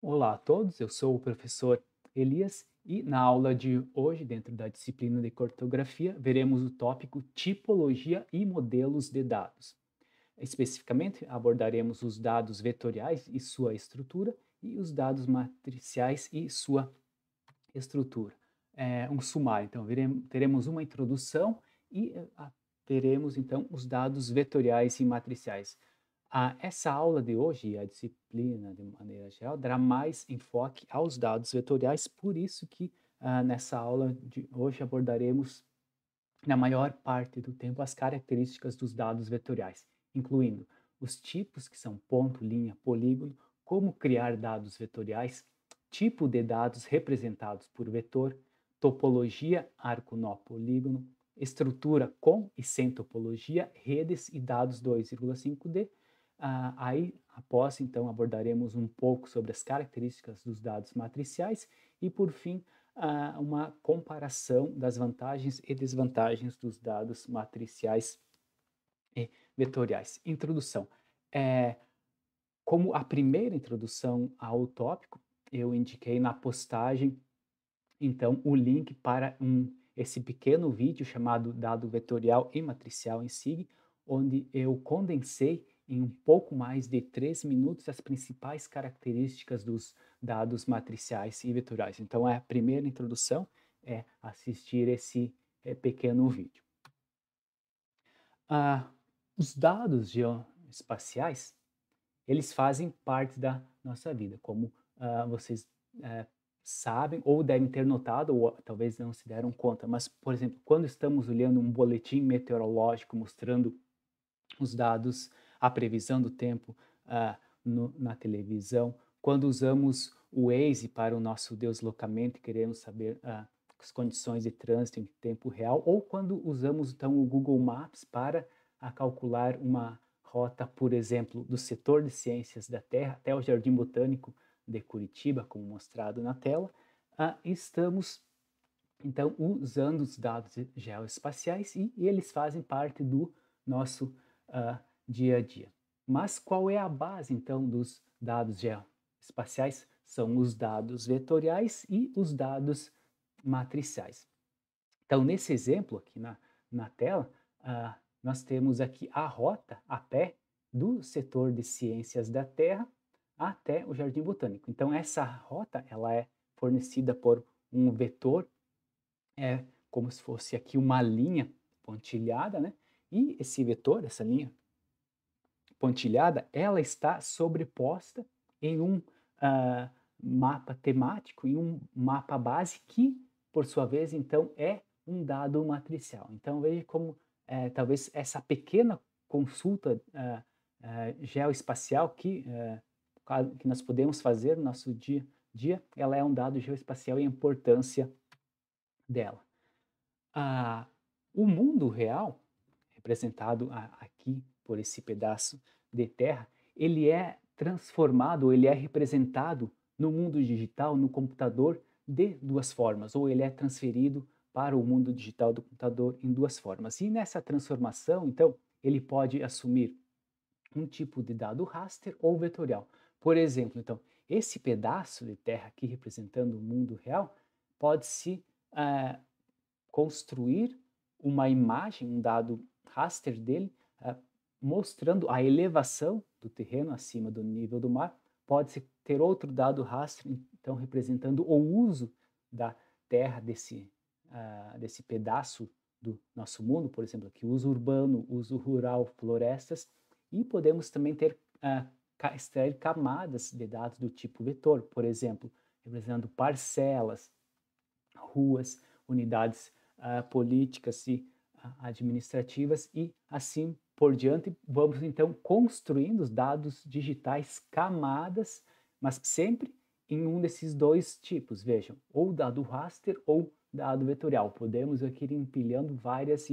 Olá a todos, eu sou o professor Elias e na aula de hoje, dentro da disciplina de cartografia, veremos o tópico tipologia e modelos de dados. Especificamente, abordaremos os dados vetoriais e sua estrutura e os dados matriciais e sua estrutura. Um sumário, então teremos uma introdução e teremos então os dados vetoriais e matriciais. Essa aula de hoje e a disciplina, de maneira geral, dará mais enfoque aos dados vetoriais, por isso que nessa aula de hoje abordaremos, na maior parte do tempo, as características dos dados vetoriais, incluindo os tipos, que são ponto, linha, polígono, como criar dados vetoriais, tipo de dados representados por vetor, topologia, arco, nó, polígono, estrutura com e sem topologia, redes e dados 2,5D. Aí, após, então, abordaremos um pouco sobre as características dos dados matriciais e, por fim, uma comparação das vantagens e desvantagens dos dados matriciais e vetoriais. Introdução. É, Como a primeira introdução ao tópico, eu indiquei na postagem, então, o link para esse pequeno vídeo chamado Dado Vetorial e Matricial em SIG, onde eu condensei em um pouco mais de 3 minutos as principais características dos dados matriciais e vetoriais. Então, a primeira introdução é assistir esse pequeno vídeo. Ah, os dados geoespaciais, eles fazem parte da nossa vida, como vocês eh, sabem ou devem ter notado, ou talvez não se deram conta, mas, por exemplo, quando estamos olhando um boletim meteorológico mostrando os dados, a previsão do tempo na televisão, quando usamos o Waze para o nosso deslocamento e queremos saber as condições de trânsito em tempo real, ou quando usamos então o Google Maps para calcular uma rota, por exemplo, do setor de ciências da Terra até o Jardim Botânico de Curitiba, como mostrado na tela, estamos então usando os dados geoespaciais e eles fazem parte do nosso dia a dia. Mas qual é a base, então, dos dados geoespaciais? São os dados vetoriais e os dados matriciais. Então, nesse exemplo aqui na tela, nós temos aqui a rota a pé do setor de ciências da Terra até o Jardim Botânico. Então, essa rota ela é fornecida por um vetor, como se fosse aqui uma linha pontilhada, né? E esse vetor, essa linha pontilhada, ela está sobreposta em um mapa temático, em um mapa base que, por sua vez, então, é um dado matricial. Então, veja como talvez essa pequena consulta geoespacial que nós podemos fazer no nosso dia a dia, ela é um dado geoespacial e a importância dela. Ah, o mundo real, representado aqui por esse pedaço de terra, ele é transformado, ele é representado no mundo digital, no computador, de duas formas, ou ele é transferido para o mundo digital do computador em duas formas. E nessa transformação, então, ele pode assumir um tipo de dado raster ou vetorial. Por exemplo, então, esse pedaço de terra aqui representando o mundo real pode-se construir uma imagem, um dado raster dele, mostrando a elevação do terreno acima do nível do mar. Pode-se ter outro dado raster, então, representando o uso da terra desse pedaço do nosso mundo, por exemplo, aqui uso urbano, uso rural, florestas, e podemos também ter extrair camadas de dados do tipo vetor, por exemplo, representando parcelas, ruas, unidades políticas e administrativas e assim por diante. Vamos então construindo os dados digitais camadas, mas sempre em um desses dois tipos, vejam, ou dado raster ou dado vetorial. Podemos aqui ir empilhando várias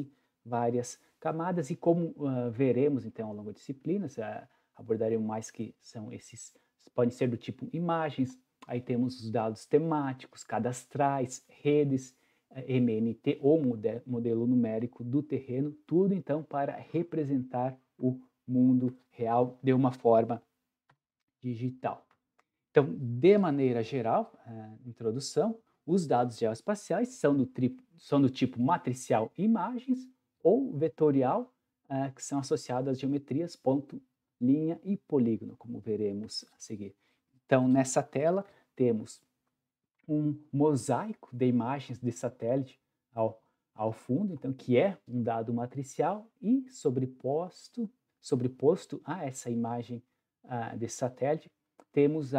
camadas e como veremos então ao longo da disciplina, abordaremos mais que são esses, podem ser do tipo imagens, aí temos os dados temáticos, cadastrais, redes, MNT ou modelo numérico do terreno, tudo então para representar o mundo real de uma forma digital. Então, de maneira geral, introdução, os dados geoespaciais são do tipo matricial imagens ou vetorial, que são associados às geometrias ponto, linha e polígono, como veremos a seguir. Então, nessa tela, temos um mosaico de imagens de satélite ao, ao fundo, então, que é um dado matricial, e sobreposto a essa imagem de satélite, temos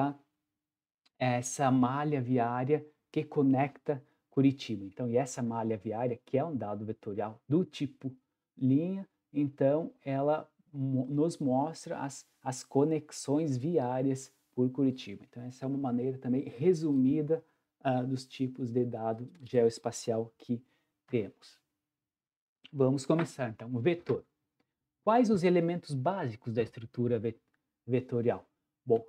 essa malha viária que conecta Curitiba. Então, e essa malha viária, que é um dado vetorial do tipo linha, então ela nos mostra as conexões viárias por Curitiba. Então, essa é uma maneira também resumida dos tipos de dado geoespacial que temos. Vamos começar, então, o vetor. Quais os elementos básicos da estrutura vetorial? Bom,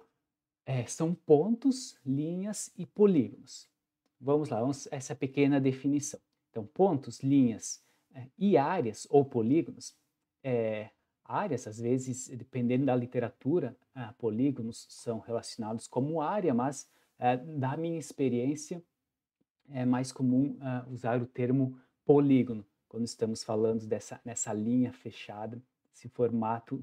são pontos, linhas e polígonos. Vamos lá, vamos essa pequena definição. Então, pontos, linhas e áreas ou polígonos. Áreas, às vezes, dependendo da literatura, polígonos são relacionados como área, mas da minha experiência é mais comum usar o termo polígono quando estamos falando nessa linha fechada, esse formato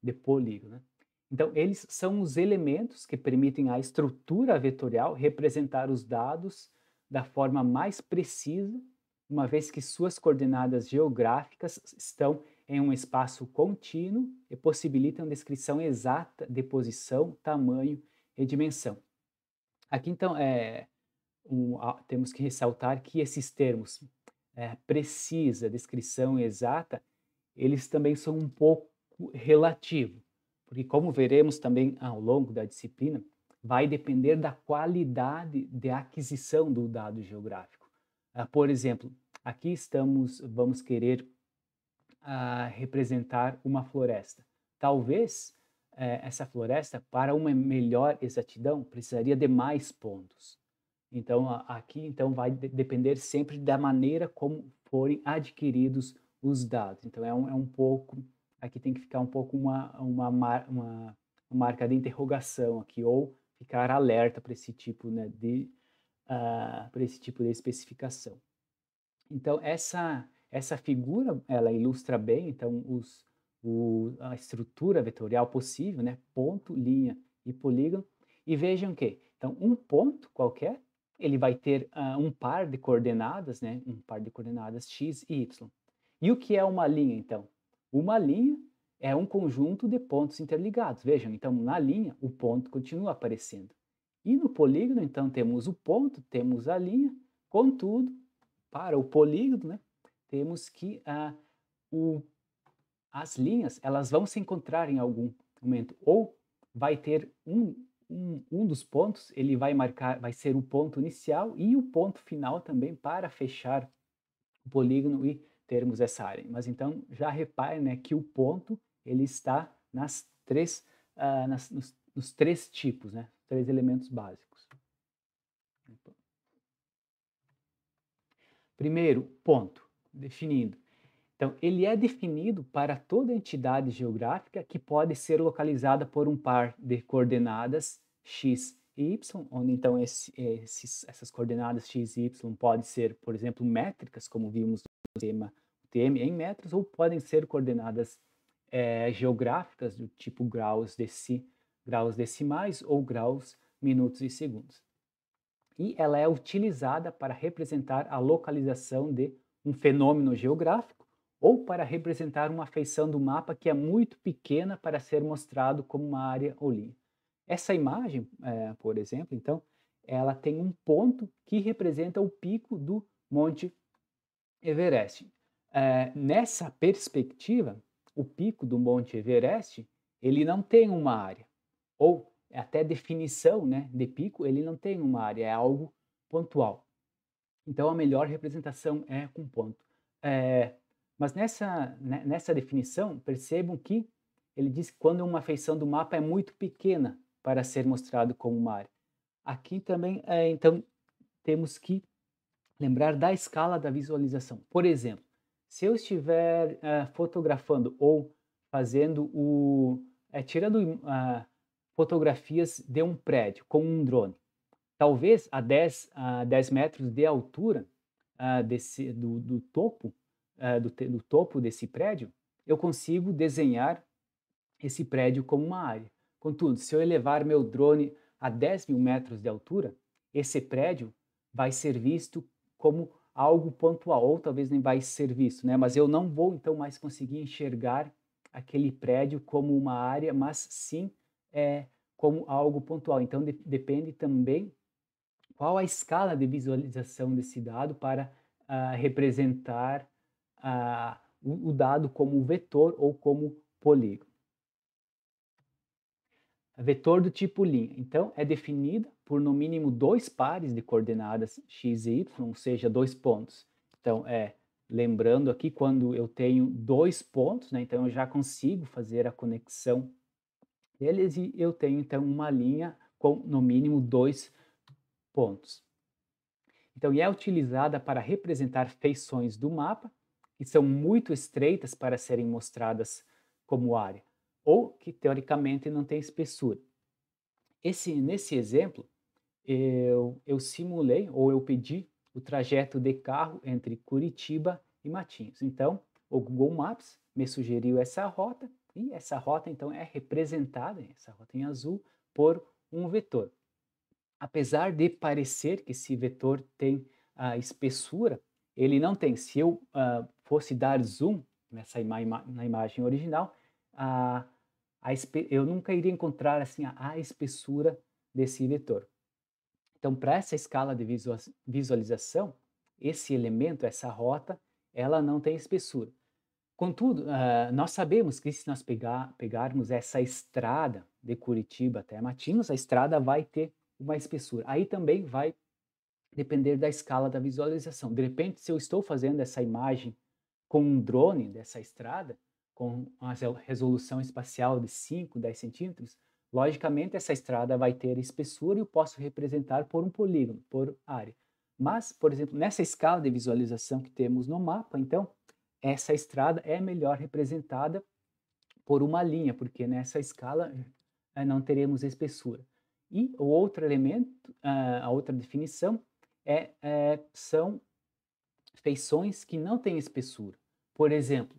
de polígono, né? Então, eles são os elementos que permitem à estrutura vetorial representar os dados da forma mais precisa, uma vez que suas coordenadas geográficas estão em um espaço contínuo e possibilitam descrição exata de posição, tamanho e dimensão. Aqui, então, temos que ressaltar que esses termos, precisa, descrição exata, eles também são um pouco relativo, porque como veremos também ao longo da disciplina, vai depender da qualidade de aquisição do dado geográfico. Por exemplo, aqui vamos querer representar uma floresta. Talvez essa floresta, para uma melhor exatidão, precisaria de mais pontos. Então, aqui então vai depender sempre da maneira como forem adquiridos os dados. Então, é um pouco, aqui tem que ficar um pouco uma marca de interrogação aqui, ou ficar alerta para esse tipo, né, para esse tipo de especificação. Então, essa figura, ela ilustra bem, então, a estrutura vetorial possível, né, ponto, linha e polígono. E vejam que, então, um ponto qualquer, ele vai ter um par de coordenadas, né, um par de coordenadas x e y. E o que é uma linha, então? Uma linha é um conjunto de pontos interligados. Vejam, então, na linha, o ponto continua aparecendo. E no polígono, então, temos o ponto, temos a linha, contudo, para o polígono, né, temos que as linhas, elas vão se encontrar em algum momento, ou vai ter um dos pontos, ele vai ser o ponto inicial e o ponto final também para fechar o polígono e termos essa área. Mas então já repare, né, que o ponto ele está nos três tipos, né, três elementos básicos. Primeiro, ponto, definindo. Então, ele é definido para toda entidade geográfica que pode ser localizada por um par de coordenadas x e y, onde então essas coordenadas x e y podem ser, por exemplo, métricas, como vimos no TM em metros, ou podem ser coordenadas geográficas do tipo graus decimais ou graus, minutos e segundos. E ela é utilizada para representar a localização de um fenômeno geográfico ou para representar uma feição do mapa que é muito pequena para ser mostrado como uma área ou linha. Essa imagem, por exemplo, então, ela tem um ponto que representa o pico do Monte Everest. Nessa perspectiva, o pico do Monte Everest, ele não tem uma área, ou até definição, né, de pico, ele não tem uma área, é algo pontual. Então, a melhor representação é com ponto. Mas nessa definição, percebam que ele diz que quando uma feição do mapa é muito pequena para ser mostrado como uma área. Aqui também, então, temos que lembrar da escala da visualização. Por exemplo, se eu estiver fotografando ou fazendo tirando fotografias de um prédio com um drone. Talvez a 10 metros de altura, do topo, do topo desse prédio, eu consigo desenhar esse prédio como uma área. Contudo, se eu elevar meu drone a 10.000 metros de altura, esse prédio vai ser visto como algo pontual, ou talvez nem vai ser visto, né? Mas eu não vou então mais conseguir enxergar aquele prédio como uma área, mas sim como algo pontual. Então depende também qual a escala de visualização desse dado para representar o dado como vetor ou como polígono. Vetor do tipo linha, então, é definida por no mínimo dois pares de coordenadas x e y, ou seja, dois pontos. Então, lembrando aqui, quando eu tenho dois pontos, né, então eu já consigo fazer a conexão deles e eu tenho, então, uma linha com no mínimo dois pontos. Então, e é utilizada para representar feições do mapa, que são muito estreitas para serem mostradas como área, ou que teoricamente não tem espessura. Nesse exemplo, eu simulei ou eu pedi o trajeto de carro entre Curitiba e Matinhos. Então, o Google Maps me sugeriu essa rota e essa rota então é representada, essa rota em azul, por um vetor. Apesar de parecer que esse vetor tem a espessura, ele não tem. Se eu fosse dar zoom na imagem original, a, eu nunca iria encontrar assim a espessura desse vetor. Então, para essa escala de visualização, esse elemento, essa rota, ela não tem espessura. Contudo, nós sabemos que se nós pegarmos essa estrada de Curitiba até Matinhos, a estrada vai ter uma espessura. Aí também vai depender da escala da visualização. De repente, se eu estou fazendo essa imagem com um drone dessa estrada, com uma resolução espacial de 5, 10 centímetros, logicamente essa estrada vai ter espessura e eu posso representar por um polígono, por área. Mas, por exemplo, nessa escala de visualização que temos no mapa, então, essa estrada é melhor representada por uma linha, porque nessa escala não teremos espessura. E o outro elemento, a outra definição, são feições que não têm espessura. Por exemplo,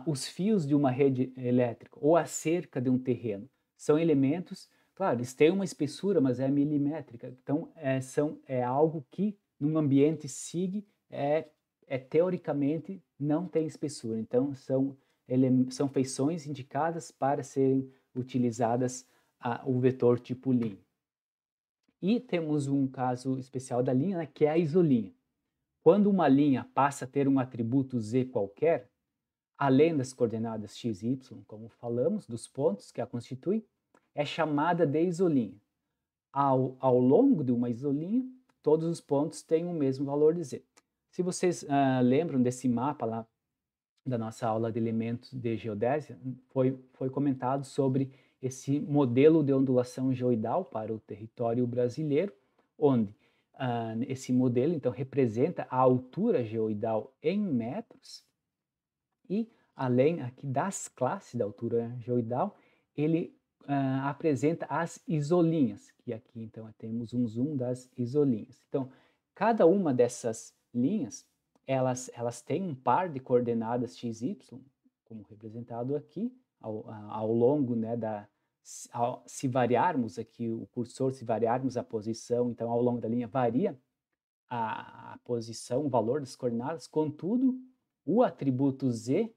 os fios de uma rede elétrica ou a cerca de um terreno são elementos, claro, eles têm uma espessura, mas é milimétrica. Então, é algo que, num ambiente SIG, teoricamente não tem espessura. Então, são feições indicadas para serem utilizadas o vetor tipo linha. E temos um caso especial da linha, né, que é a isolinha. Quando uma linha passa a ter um atributo z qualquer, além das coordenadas x e y, como falamos, dos pontos que a constituem, é chamada de isolinha. Ao longo de uma isolinha, todos os pontos têm o mesmo valor de z. Se vocês lembram desse mapa lá da nossa aula de elementos de geodésia, foi comentado sobre esse modelo de ondulação geoidal para o território brasileiro, onde esse modelo, então, representa a altura geoidal em metros e, além aqui das classes da altura geoidal, ele apresenta as isolinhas, que aqui, então, temos um zoom das isolinhas. Então, cada uma dessas linhas, elas têm um par de coordenadas x, y, como representado aqui, ao longo, né, se variarmos aqui o cursor, se variarmos a posição, então ao longo da linha varia a posição, o valor das coordenadas, contudo, o atributo z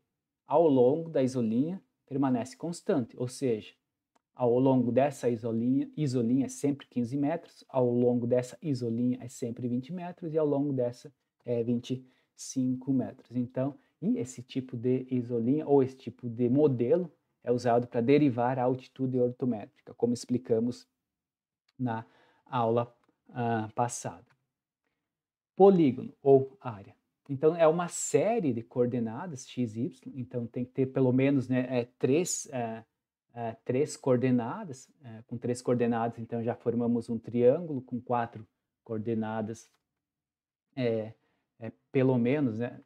ao longo da isolinha permanece constante, ou seja, ao longo dessa isolinha é sempre 15 metros, ao longo dessa isolinha é sempre 20 metros e ao longo dessa é 25 metros. Então, e esse tipo de isolinha ou esse tipo de modelo é usado para derivar a altitude ortométrica, como explicamos na aula passada. Polígono ou área. Então, é uma série de coordenadas x, y, então tem que ter pelo menos, né, três coordenadas. Com três coordenadas, então já formamos um triângulo com quatro coordenadas, pelo menos, né,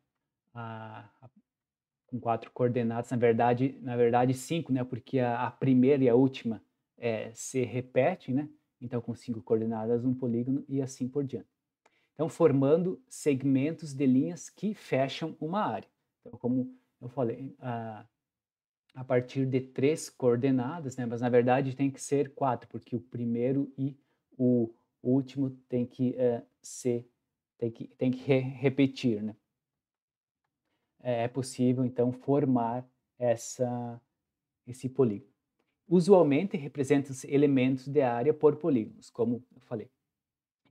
com quatro coordenadas, na verdade cinco, né, porque a primeira e a última se repetem, né? Então, com 5 coordenadas, um polígono e assim por diante. Então, formando segmentos de linhas que fecham uma área. Então, como eu falei, a partir de 3 coordenadas, né? Mas na verdade tem que ser 4, porque o primeiro e o último tem que repetir, né? É possível então formar esse polígono. Usualmente representa os elementos de área por polígonos, como eu falei.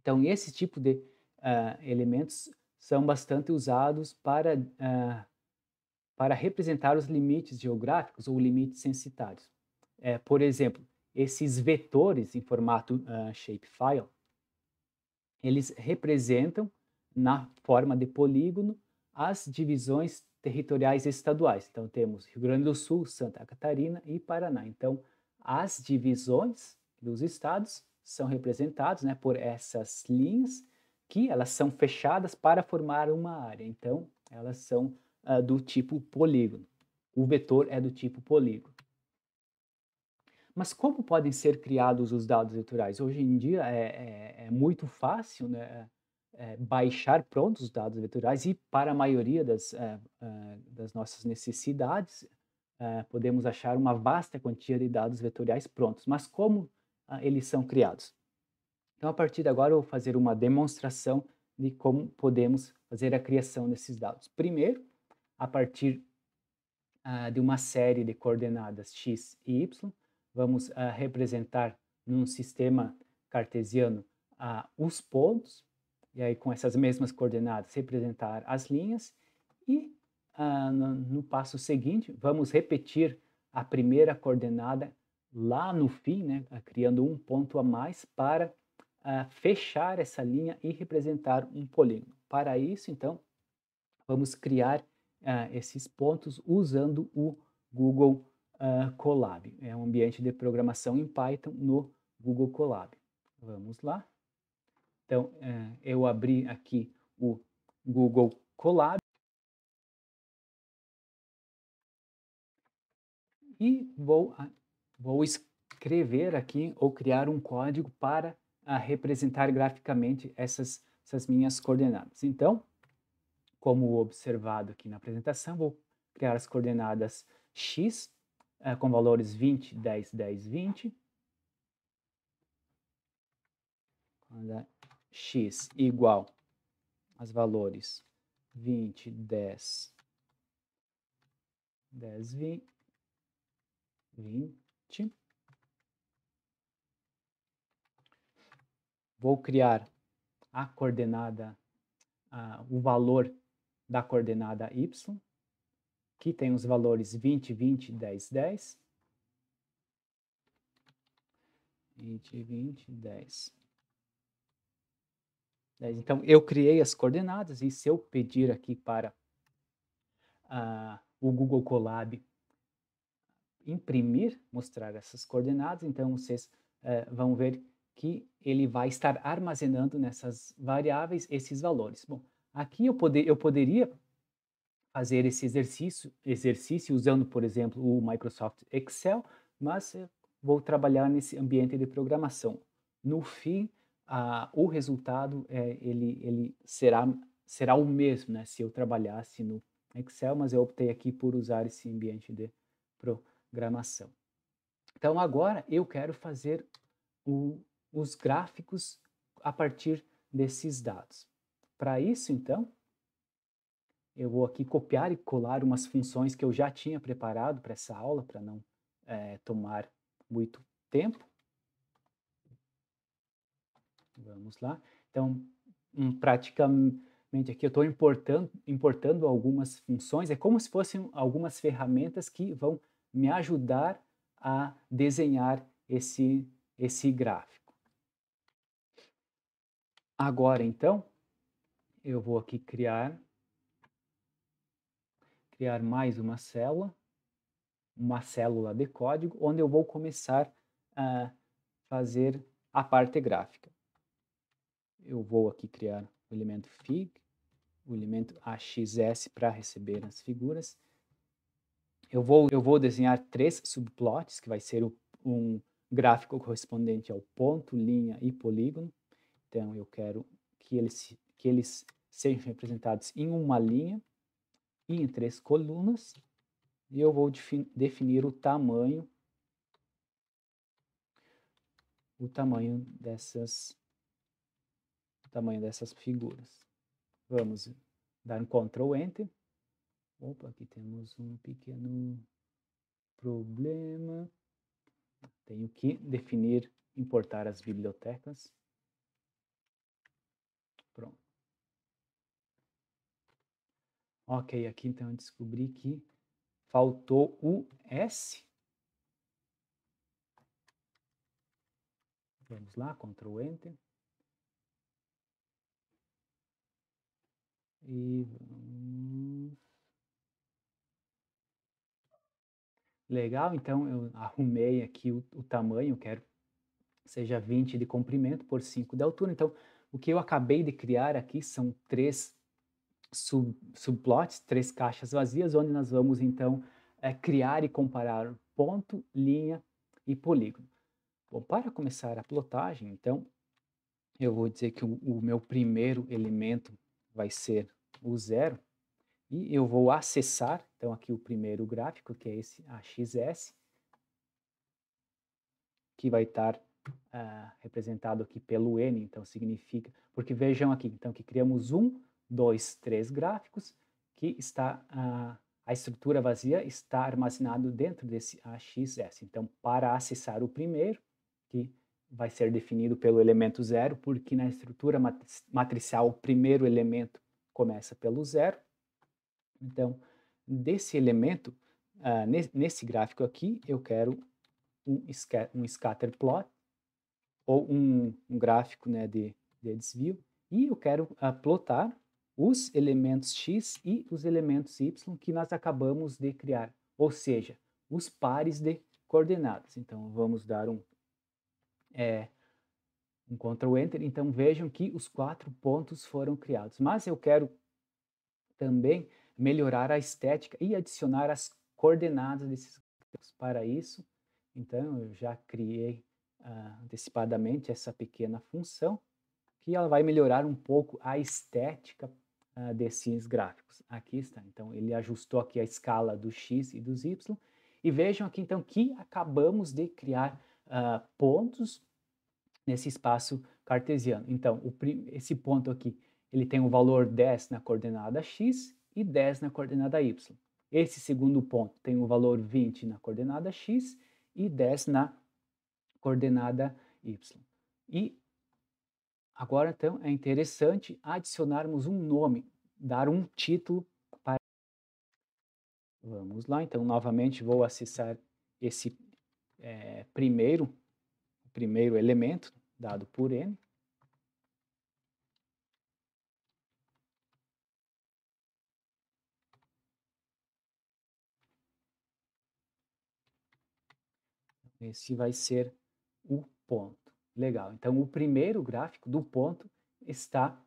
Então, esse tipo de elementos são bastante usados para representar os limites geográficos ou limites censitários. Por exemplo, esses vetores em formato shapefile, eles representam, na forma de polígono, as divisões territoriais estaduais. Então, temos Rio Grande do Sul, Santa Catarina e Paraná. Então, as divisões dos estados são representadas, né, por essas linhas que elas são fechadas para formar uma área. Então, elas são do tipo polígono. O vetor é do tipo polígono. Mas como podem ser criados os dados vetoriais? Hoje em dia é muito fácil, né, baixar prontos os dados vetoriais e para a maioria das nossas necessidades, podemos achar uma vasta quantia de dados vetoriais prontos. Mas como eles são criados? Então, a partir de agora, eu vou fazer uma demonstração de como podemos fazer a criação desses dados. Primeiro, a partir de uma série de coordenadas x e y, vamos representar num sistema cartesiano os pontos, e aí com essas mesmas coordenadas representar as linhas, e no passo seguinte, vamos repetir a primeira coordenada lá no fim, né, criando um ponto a mais para fechar essa linha e representar um polígono. Para isso, então, vamos criar esses pontos usando o Google Colab. É um ambiente de programação em Python no Google Colab. Vamos lá. Então, eu abri aqui o Google Colab e vou escrever aqui ou criar um código para representar graficamente essas minhas coordenadas. Então, como observado aqui na apresentação, vou criar as coordenadas x com valores 20, 10, 10, 20. Quando x igual aos valores 20, 10, 10, 20. Vou criar a coordenada, o valor da coordenada y, que tem os valores 20, 20, 10, 10. 20, 20, 10. Então, eu criei as coordenadas e se eu pedir aqui para o Google Colab imprimir, mostrar essas coordenadas, então vocês vão ver que ele vai estar armazenando nessas variáveis esses valores. Bom, aqui eu poderia fazer esse exercício usando, por exemplo, o Microsoft Excel, mas eu vou trabalhar nesse ambiente de programação. No fim, o resultado ele será o mesmo, né, se eu trabalhasse no Excel, mas eu optei aqui por usar esse ambiente de programação. Então, agora eu quero fazer os gráficos a partir desses dados. Para isso, então, eu vou aqui copiar e colar umas funções que eu já tinha preparado para essa aula, para não tomar muito tempo. Vamos lá. Então, praticamente aqui eu estou importando algumas funções, é como se fossem algumas ferramentas que vão me ajudar a desenhar esse gráfico. Agora, então, eu vou aqui criar mais uma célula de código, onde eu vou começar a fazer a parte gráfica. Eu vou aqui criar o elemento fig, o elemento axs para receber as figuras. Eu vou desenhar 3 subplots, que vai ser um gráfico correspondente ao ponto, linha e polígono. Então, eu quero que eles sejam representados em uma linha e em 3 colunas. E eu vou definir o tamanho dessas figuras. Vamos dar um Ctrl Enter. Opa, aqui temos um pequeno problema. Tenho que definir, importar as bibliotecas. Pronto. Ok, aqui então eu descobri que faltou o S. Vamos lá, Ctrl Enter. E legal, então eu arrumei aqui o tamanho, quero que seja 20 de comprimento por 5 de altura. Então, o que eu acabei de criar aqui são 3 subplots, 3 caixas vazias, onde nós vamos então criar e comparar ponto, linha e polígono. Bom, para começar a plotagem, então, eu vou dizer que o meu primeiro elemento vai ser o 0, e eu vou acessar, então, aqui o primeiro gráfico, que é esse AXS, que vai estar representado aqui pelo N, então significa, porque vejam aqui, então, que criamos 1, 2, 3 gráficos, que está, a estrutura vazia está armazenado dentro desse AXS. Então, para acessar o primeiro, que vai ser definido pelo elemento 0, porque na estrutura matricial o primeiro elemento começa pelo 0. Então, desse elemento, nesse gráfico aqui, eu quero um scatter plot, ou um gráfico, né, de desvio, e eu quero plotar os elementos x e os elementos y que nós acabamos de criar, ou seja, os pares de coordenadas. Então, vamos dar um Ctrl Enter. Então, vejam que os 4 pontos foram criados. Mas eu quero também melhorar a estética e adicionar as coordenadas desses gráficos. Para isso, então, eu já criei antecipadamente essa pequena função, que ela vai melhorar um pouco a estética desses gráficos. Aqui está, então ele ajustou aqui a escala do x e dos y, e vejam aqui então que acabamos de criar pontos nesse espaço cartesiano. Então, esse ponto aqui, ele tem o valor 10 na coordenada x e 10 na coordenada y. Esse segundo ponto tem o valor 20 na coordenada x e 10 na coordenada y. E agora, então, é interessante adicionarmos um nome, dar um título para... Vamos lá, então, novamente vou acessar esse primeiro elemento, dado por n. Esse vai ser o ponto. Legal, então o primeiro gráfico do ponto está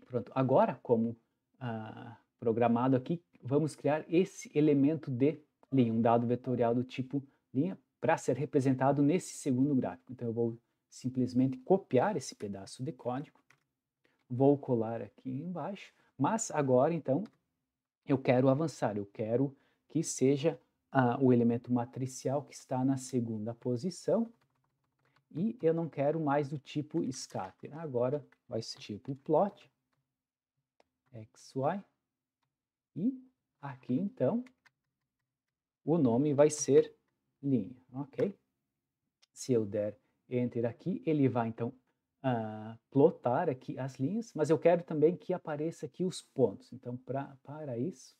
pronto. Agora, como programado aqui, vamos criar esse elemento de linha, um dado vetorial do tipo linha, para ser representado nesse segundo gráfico. Então, eu vou simplesmente copiar esse pedaço de código, vou colar aqui embaixo, mas agora, então, eu quero avançar, eu quero que seja o elemento matricial que está na segunda posição, e eu não quero mais do tipo scatter. Agora vai ser tipo plot, xy, e aqui então o nome vai ser linha, ok? Se eu der enter aqui, ele vai então plotar aqui as linhas, mas eu quero também que apareça aqui os pontos. Então, para isso,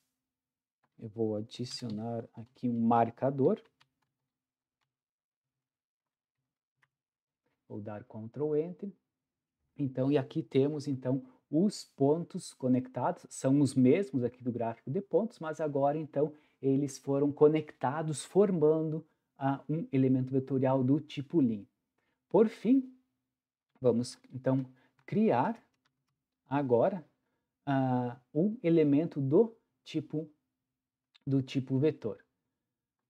eu vou adicionar aqui um marcador. Vou dar Ctrl Enter. Então, e aqui temos então os pontos conectados, são os mesmos aqui do gráfico de pontos, mas agora então eles foram conectados formando um elemento vetorial do tipo linha. Por fim, vamos então criar agora um elemento do tipo vetor.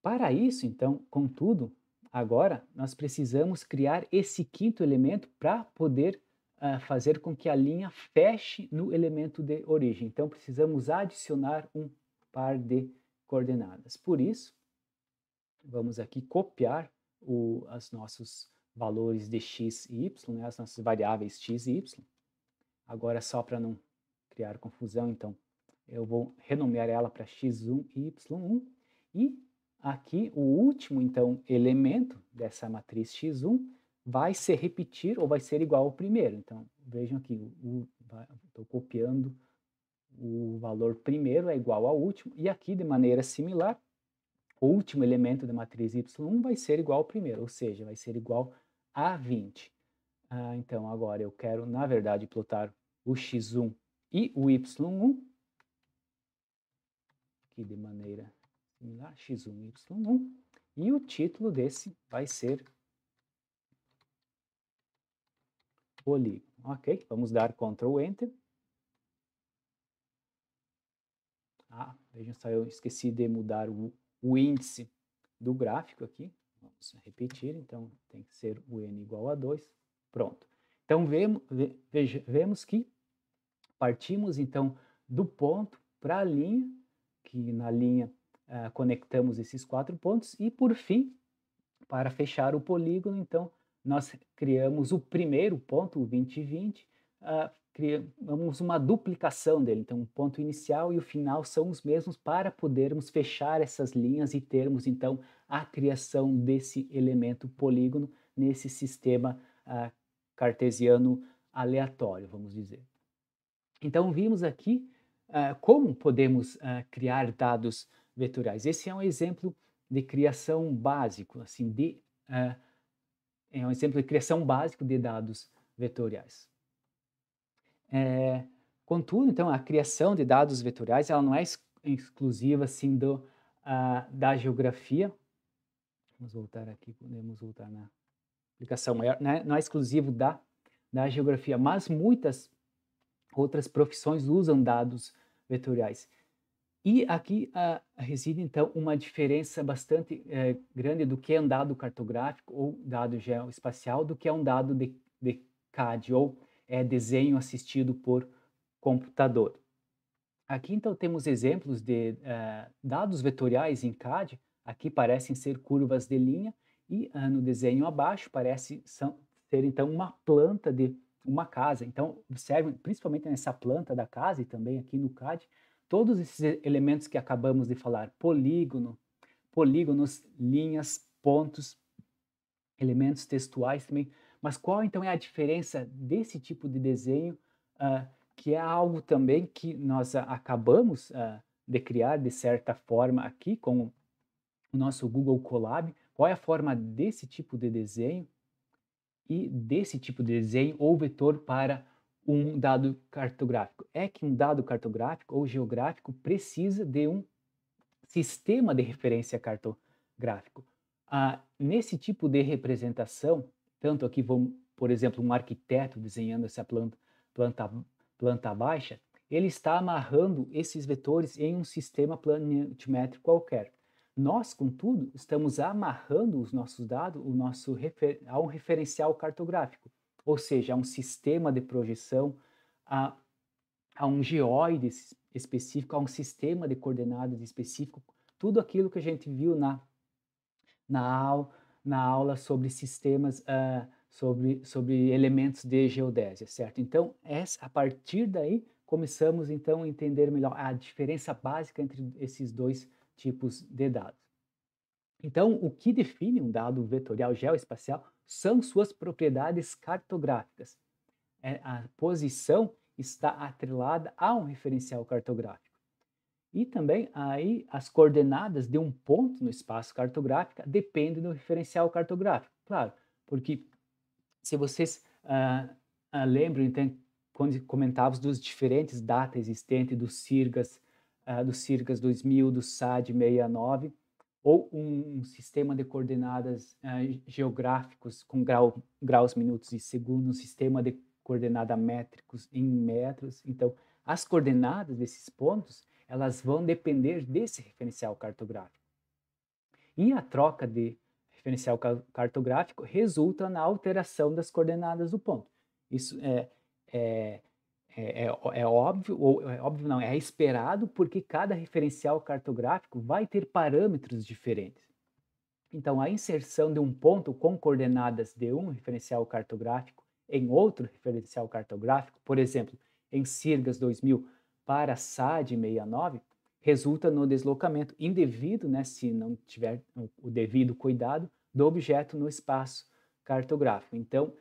Para isso, então, contudo, Agora, nós precisamos criar esse quinto elemento para poder fazer com que a linha feche no elemento de origem. Então, precisamos adicionar um par de coordenadas. Por isso, vamos aqui copiar os nossos valores de x e y, né, as nossas variáveis x e y. Agora, só para não criar confusão, então, eu vou renomear ela para x1 e y1. E aqui, o último, então, elemento dessa matriz x1 vai se repetir ou vai ser igual ao primeiro. Então, vejam aqui, estou copiando o valor primeiro é igual ao último. E aqui, de maneira similar, o último elemento da matriz y1 vai ser igual ao primeiro, ou seja, vai ser igual a 20. Então, agora eu quero, na verdade, plotar o x1 e o y1, aqui de maneira similar, x1 e y1, e o título desse vai ser polígono. Ok, vamos dar Ctrl Enter. Vejam só, eu esqueci de mudar o índice do gráfico aqui. Vamos repetir, então tem que ser o n igual a 2. Pronto. Então vemos que partimos então do ponto para a linha, que na linha conectamos esses 4 pontos, e por fim, para fechar o polígono, então nós criamos o primeiro ponto, o 20 e 20, criamos uma duplicação dele, então o ponto inicial e o final são os mesmos para podermos fechar essas linhas e termos então a criação desse elemento polígono nesse sistema cartesiano aleatório, vamos dizer. Então vimos aqui como podemos criar dados vetoriais. Esse é um exemplo de criação básico, assim, é um exemplo de criação básico de dados vetoriais. Contudo, então, a criação de dados vetoriais ela não é exclusiva assim da geografia. Vamos voltar aqui, podemos voltar na aplicação maior, né? Não é exclusivo da geografia, mas muitas outras profissões usam dados vetoriais. E aqui reside, então, uma diferença bastante grande do que é um dado cartográfico ou dado geoespacial do que é um dado de CAD ou desenho assistido por computador. Aqui, então, temos exemplos de dados vetoriais em CAD. Aqui parecem ser curvas de linha e no desenho abaixo parece ser, então, uma planta de uma casa. Então, observem, principalmente nessa planta da casa e também aqui no CAD, todos esses elementos que acabamos de falar, polígonos, linhas, pontos, elementos textuais também. Mas qual então é a diferença desse tipo de desenho, que é algo também que nós acabamos de criar de certa forma aqui com o nosso Google Colab? Qual é a forma desse tipo de desenho e desse tipo de desenho ou vetor para um dado cartográfico? É que um dado cartográfico ou geográfico precisa de um sistema de referência cartográfico. Nesse tipo de representação, tanto aqui vamos, por exemplo, um arquiteto desenhando essa planta baixa, ele está amarrando esses vetores em um sistema planimétrico qualquer. Nós, contudo, estamos amarrando os nossos dados a um referencial cartográfico, ou seja, a um sistema de projeção, a um geóide específico, a um sistema de coordenadas específico, tudo aquilo que a gente viu na aula sobre sistemas, sobre elementos de geodésia, certo? Então, a partir daí, começamos então a entender melhor a diferença básica entre esses dois tipos de dados. Então, o que define um dado vetorial geoespacial são suas propriedades cartográficas. A posição está atrelada a um referencial cartográfico. E também aí as coordenadas de um ponto no espaço cartográfico dependem do referencial cartográfico. Claro, porque se vocês lembram, então, quando comentávamos dos diferentes datas existentes dos CIRGAS 2000, do SAD 69, ou um sistema de coordenadas geográficos com graus, minutos e segundos, um sistema de coordenadas métricos em metros. Então, as coordenadas desses pontos, elas vão depender desse referencial cartográfico. E a troca de referencial cartográfico resulta na alteração das coordenadas do ponto. Isso é, é óbvio, ou é óbvio não, é esperado porque cada referencial cartográfico vai ter parâmetros diferentes. Então, a inserção de um ponto com coordenadas de um referencial cartográfico em outro referencial cartográfico, por exemplo, em Sirgas 2000 para SAD 69, resulta no deslocamento indevido, né, se não tiver o devido cuidado, do objeto no espaço cartográfico. Então,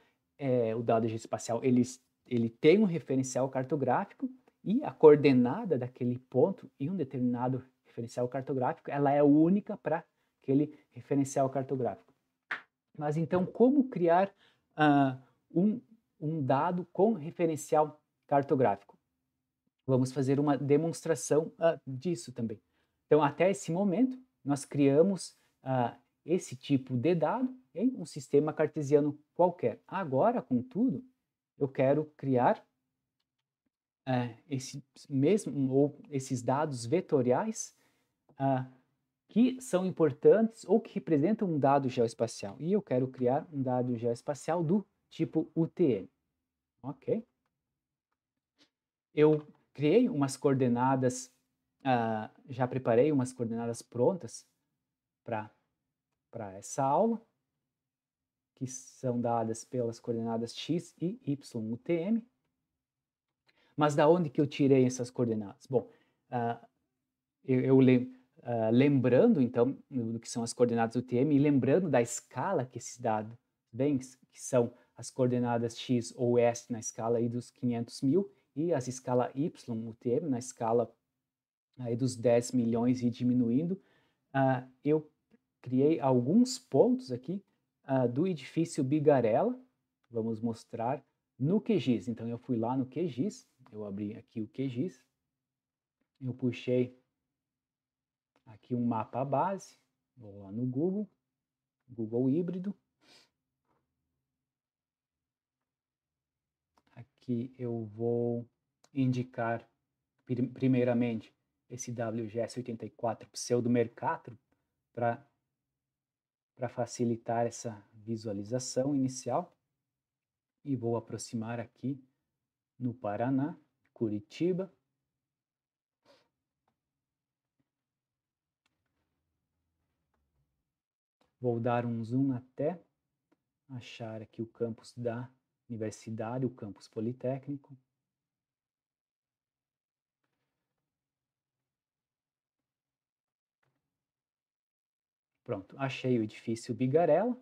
o dado geoespacial ele tem um referencial cartográfico e a coordenada daquele ponto em um determinado referencial cartográfico ela é única para aquele referencial cartográfico. Mas então, como criar um dado com referencial cartográfico? Vamos fazer uma demonstração disso também. Então, até esse momento, nós criamos esse tipo de dado em um sistema cartesiano qualquer. Agora, contudo, eu quero criar esses dados vetoriais que são importantes ou que representam um dado geoespacial. E eu quero criar um dado geoespacial do tipo UTM. Ok? Eu criei umas coordenadas, já preparei umas coordenadas prontas para essa aula, que são dadas pelas coordenadas x e y UTM. Mas da onde que eu tirei essas coordenadas? Bom, lembrando então do que são as coordenadas UTM e lembrando da escala que esses dados vêm, que são as coordenadas x ou s na escala aí dos 500.000 e as escala y UTM na escala aí dos 10 milhões e diminuindo, eu criei alguns pontos aqui do edifício Bigarella, vamos mostrar no QGIS. Então eu fui lá no QGIS, eu abri aqui o QGIS, eu puxei aqui um mapa base, vou lá no Google híbrido. Aqui eu vou indicar primeiramente esse WGS84 pseudo-mercator para facilitar essa visualização inicial. E vou aproximar aqui no Paraná, Curitiba. Vou dar um zoom até achar aqui o campus da universidade, o campus politécnico. Pronto, achei o edifício Bigarella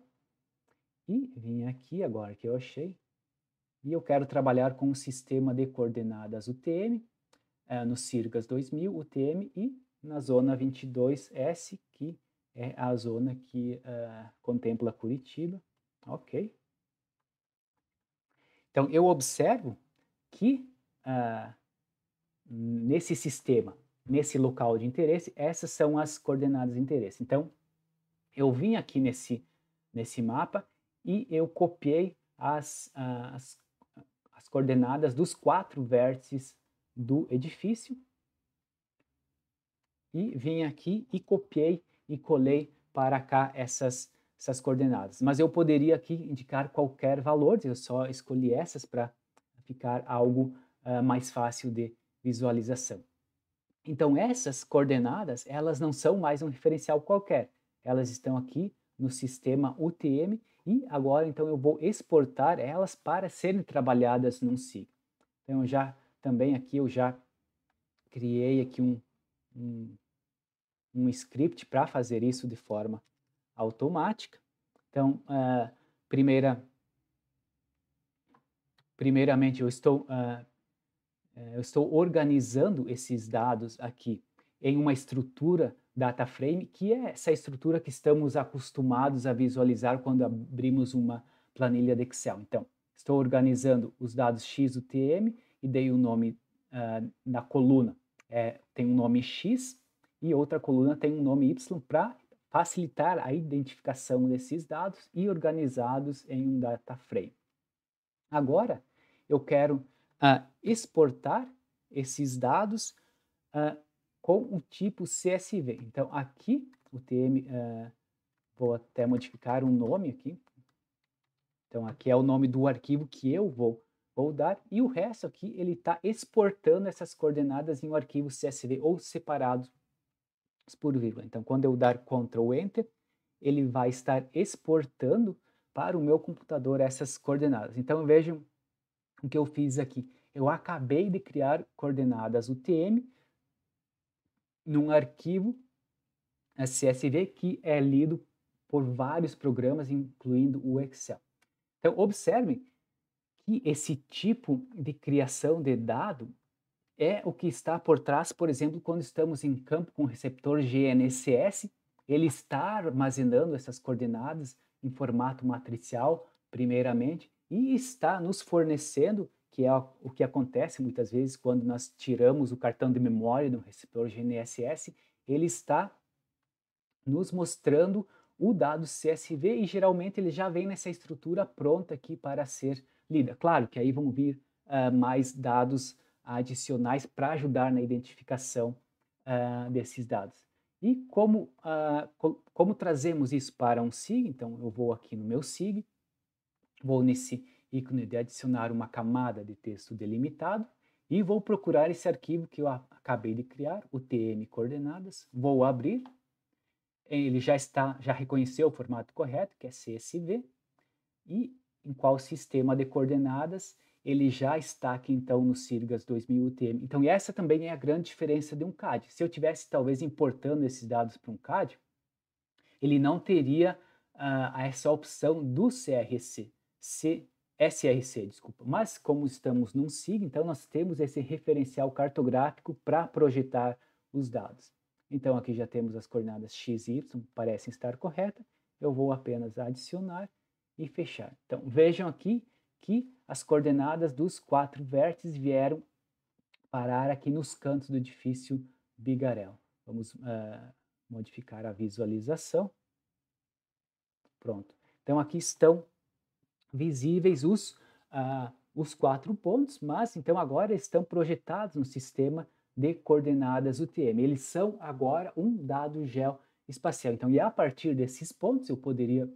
e vim aqui agora que eu achei e eu quero trabalhar com o sistema de coordenadas UTM no Sirgas 2000 UTM e na zona 22S, que é a zona que contempla Curitiba. Ok. Então, eu observo que nesse sistema, nesse local de interesse, essas são as coordenadas de interesse. Então, eu vim aqui nesse mapa e eu copiei as coordenadas dos 4 vértices do edifício e vim aqui e copiei e colei para cá essas coordenadas. Mas eu poderia aqui indicar qualquer valor, eu só escolhi essas para ficar algo mais fácil de visualização. Então essas coordenadas, elas não são mais um referencial qualquer, elas estão aqui no sistema UTM e agora então eu vou exportar elas para serem trabalhadas num SIG. Então também aqui eu já criei aqui um script para fazer isso de forma automática. Então, primeiramente eu estou organizando esses dados aqui em uma estrutura data frame, que é essa estrutura que estamos acostumados a visualizar quando abrimos uma planilha de Excel. Então, estou organizando os dados XUTM e dei o nome na coluna, tem um nome X, e outra coluna tem um nome Y para facilitar a identificação desses dados e organizados em um data frame. Agora, eu quero exportar esses dados com o tipo CSV. Então, aqui, o TM Vou até modificar um nome aqui. Então, aqui é o nome do arquivo que eu vou dar, e o resto aqui, ele está exportando essas coordenadas em um arquivo CSV ou separados por vírgula. Então, quando eu dar Ctrl Enter, ele vai estar exportando para o meu computador essas coordenadas. Então, vejam o que eu fiz aqui. Eu acabei de criar coordenadas UTM num arquivo CSV que é lido por vários programas, incluindo o Excel. Então, observem que esse tipo de criação de dado é o que está por trás, por exemplo, quando estamos em campo com o receptor GNSS, ele está armazenando essas coordenadas em formato matricial, primeiramente, e está nos fornecendo, que é o que acontece muitas vezes quando nós tiramos o cartão de memória do receptor GNSS, ele está nos mostrando o dado CSV e geralmente ele já vem nessa estrutura pronta aqui para ser lida. Claro que aí vão vir mais dados adicionais para ajudar na identificação desses dados. E como trazemos isso para um SIG, então eu vou aqui no meu SIG, vou nesse ícone de adicionar uma camada de texto delimitado e vou procurar esse arquivo que eu acabei de criar, o TM coordenadas, vou abrir, ele já reconheceu o formato correto, que é CSV, e em qual sistema de coordenadas ele já está aqui então no Sirgas 2000 UTM. Então essa também é a grande diferença de um CAD. Se eu tivesse talvez importando esses dados para um CAD, ele não teria essa opção do SRC, desculpa. Mas como estamos num SIG, então nós temos esse referencial cartográfico para projetar os dados. Então aqui já temos as coordenadas x e y, parecem estar corretas. Eu vou apenas adicionar e fechar. Então vejam aqui que as coordenadas dos 4 vértices vieram parar aqui nos cantos do edifício Bigarel. Vamos modificar a visualização. Pronto. Então aqui estão visíveis os 4 pontos, mas então agora estão projetados no sistema de coordenadas UTM. Eles são agora um dado geoespacial. Então, e a partir desses pontos eu poderia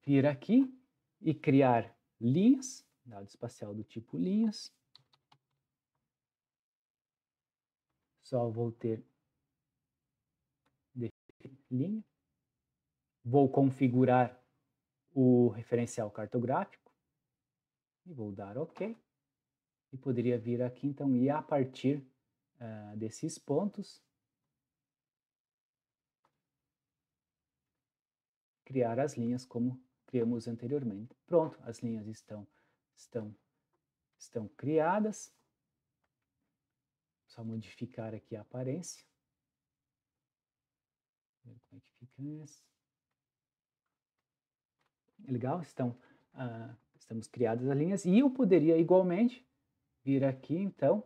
vir aqui e criar linhas, dado espacial do tipo linhas. Só vou ter linha. Vou configurar o referencial cartográfico e vou dar OK. E poderia vir aqui, então, e a partir desses pontos, criar as linhas como criamos anteriormente. Pronto, as linhas estão criadas. Só modificar aqui a aparência. Ver como é que fica essa. Legal, estamos criadas as linhas. E eu poderia igualmente vir aqui, então,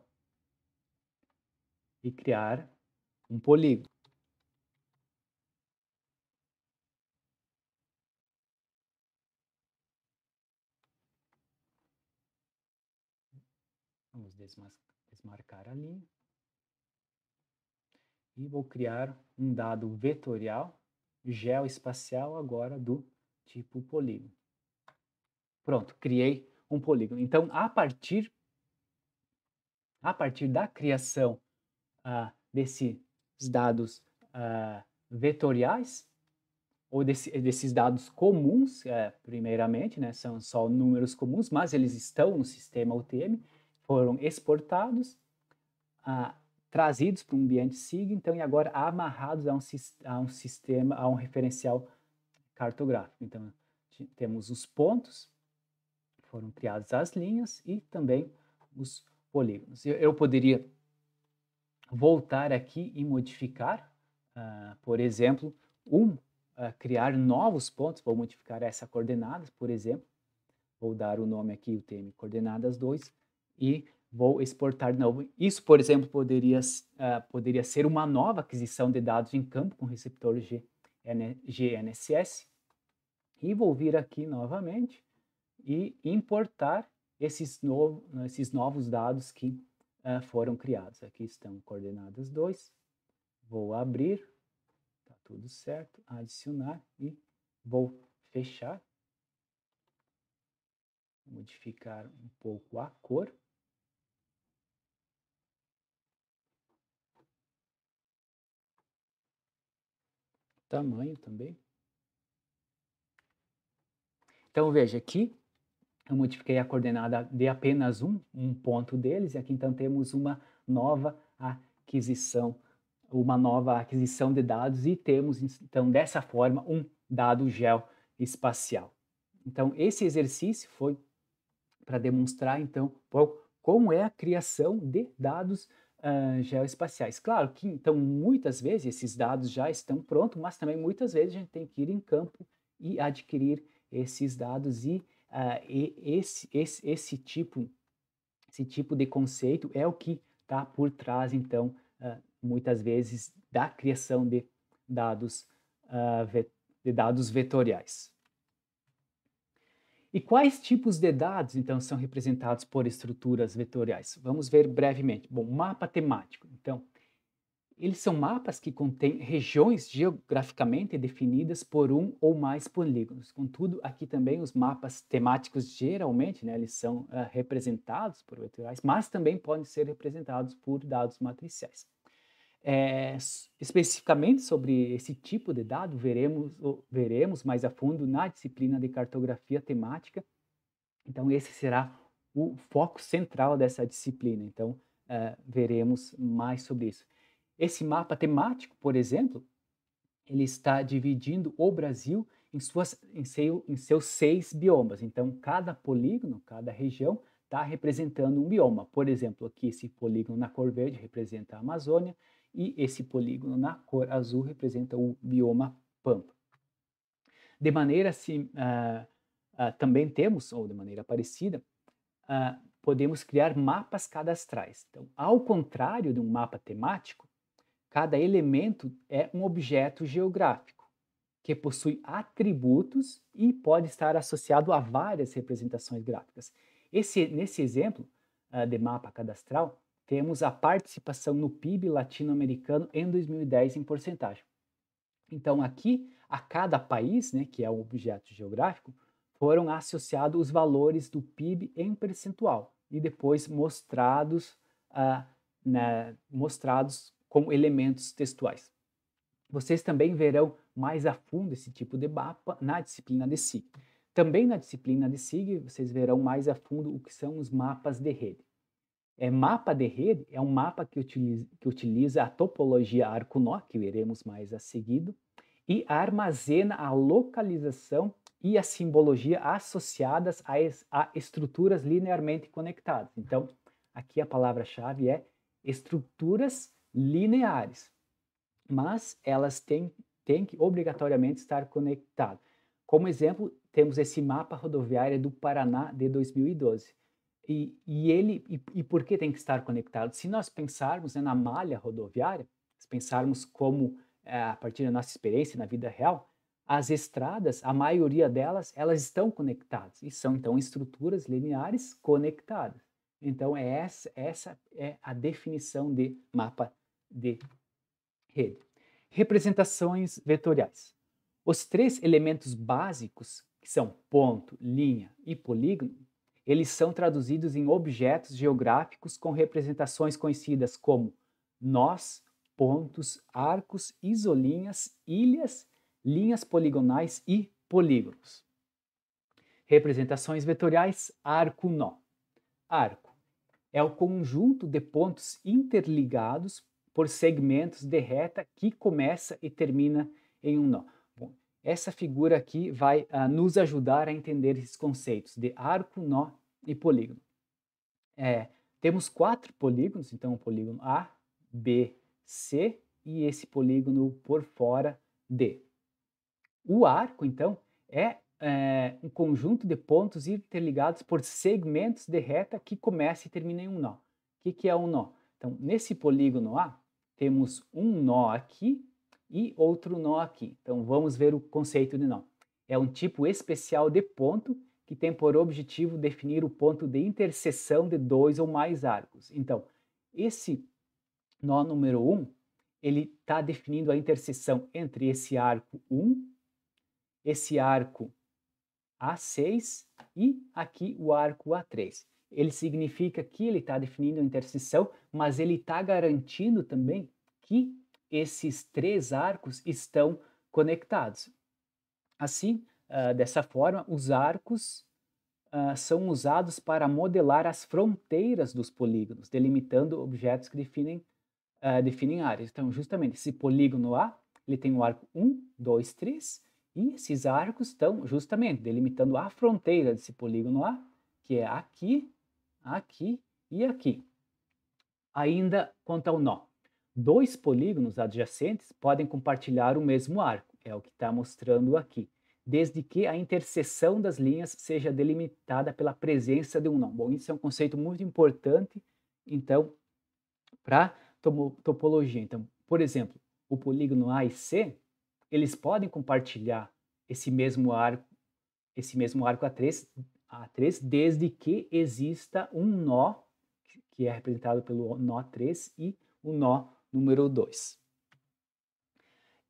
e criar um polígono. Vamos desmarcar a linha. E vou criar um dado vetorial geoespacial agora do tipo polígono. Pronto, criei um polígono. Então, a partir da criação desses dados vetoriais, ou desses dados comuns, primeiramente, né, são só números comuns, mas eles estão no sistema UTM, foram exportados, trazidos para um ambiente SIG, então, e agora amarrados a um sistema, a um referencial cartográfico. Então, temos os pontos, foram criadas as linhas e também os polígonos. Eu poderia voltar aqui e modificar, por exemplo, criar novos pontos, vou modificar essa coordenada, por exemplo, vou dar o nome aqui, o TM coordenadas 2, e vou exportar de novo. Isso, por exemplo, poderia ser uma nova aquisição de dados em campo com receptor GNSS, e vou vir aqui novamente e importar esses novos dados que foram criados. Aqui estão coordenadas 2, vou abrir, está tudo certo, adicionar e vou fechar, modificar um pouco a cor. Tamanho também. Então veja aqui, eu modifiquei a coordenada de apenas um ponto deles, e aqui então temos uma nova aquisição de dados, e temos então dessa forma um dado geoespacial. Então esse exercício foi para demonstrar então como é a criação de dados geoespaciais. Claro que então muitas vezes esses dados já estão prontos, mas também muitas vezes a gente tem que ir em campo e adquirir esses dados, e esse tipo de conceito é o que está por trás, então, muitas vezes, da criação dados, de dados vetoriais. E quais tipos de dados, então, são representados por estruturas vetoriais? Vamos ver brevemente. Bom, mapa temático. Então, eles são mapas que contêm regiões geograficamente definidas por um ou mais polígonos. Contudo, aqui também os mapas temáticos geralmente, né, eles são representados por vetoriais, mas também podem ser representados por dados matriciais. Especificamente sobre esse tipo de dado, veremos mais a fundo na disciplina de cartografia temática. Então, esse será o foco central dessa disciplina. Então, veremos mais sobre isso. Esse mapa temático, por exemplo, ele está dividindo o Brasil em seus 6 biomas. Então, cada polígono, cada região, está representando um bioma. Por exemplo, aqui esse polígono na cor verde representa a Amazônia, e esse polígono na cor azul representa o bioma Pampa. De maneira assim, também temos, ou de maneira parecida, podemos criar mapas cadastrais. Então, ao contrário de um mapa temático, cada elemento é um objeto geográfico que possui atributos e pode estar associado a várias representações gráficas. Nesse exemplo de mapa cadastral, temos a participação no PIB latino-americano em 2010 em porcentagem. Então, aqui, a cada país, né, que é um objeto geográfico, foram associados os valores do PIB em percentual e depois mostrados como elementos textuais. Vocês também verão mais a fundo esse tipo de mapa na disciplina de SIG. Também na disciplina de SIG, vocês verão mais a fundo o que são os mapas de rede. Mapa de rede é um mapa que utiliza a topologia Arco-Nó, que veremos mais a seguido, e armazena a localização e a simbologia associadas a estruturas linearmente conectadas. Então, aqui a palavra-chave é estruturas lineares, mas elas têm que obrigatoriamente estar conectadas. Como exemplo, temos esse mapa rodoviário do Paraná de 2012. E por que tem que estar conectado? Se nós pensarmos, né, na malha rodoviária, se pensarmos como, a partir da nossa experiência na vida real, as estradas, a maioria delas, elas estão conectadas e são então estruturas lineares conectadas. Então essa é a definição de mapa de rede. Representações vetoriais. Os 3 elementos básicos, que são ponto, linha e polígono, eles são traduzidos em objetos geográficos com representações conhecidas como nós, pontos, arcos, isolinhas, ilhas, linhas poligonais e polígonos. Representações vetoriais, arco-nó. Arco é o conjunto de pontos interligados por segmentos de reta que começa e termina em um nó. Bom, essa figura aqui vai nos ajudar a entender esses conceitos de arco, nó e polígono. Temos 4 polígonos, então o polígono A, B, C e esse polígono por fora, D. O arco, então, é um conjunto de pontos interligados por segmentos de reta que começa e termina em um nó. O que é um nó? Então, nesse polígono A, temos um nó aqui e outro nó aqui. Então, vamos ver o conceito de nó. É um tipo especial de ponto que tem por objetivo definir o ponto de interseção de 2 ou mais arcos. Então, esse nó número 1, ele está definindo a interseção entre esse arco 1, esse arco A6 e aqui o arco A3. Ele significa que ele está definindo a interseção, mas ele está garantindo também que esses três arcos estão conectados. Assim, dessa forma, os arcos são usados para modelar as fronteiras dos polígonos, delimitando objetos que definem áreas. Então, justamente, esse polígono A, ele tem o arco 1, 2, 3, e esses arcos estão justamente delimitando a fronteira desse polígono A, que é aqui, aqui e aqui. Ainda quanto ao nó. Dois polígonos adjacentes podem compartilhar o mesmo arco, é o que está mostrando aqui, desde que a interseção das linhas seja delimitada pela presença de um nó. Bom, isso é um conceito muito importante, então, para topologia. Então, por exemplo, o polígono A e C, eles podem compartilhar esse mesmo arco A3 desde que exista um nó, que é representado pelo nó 3, e o nó número 2.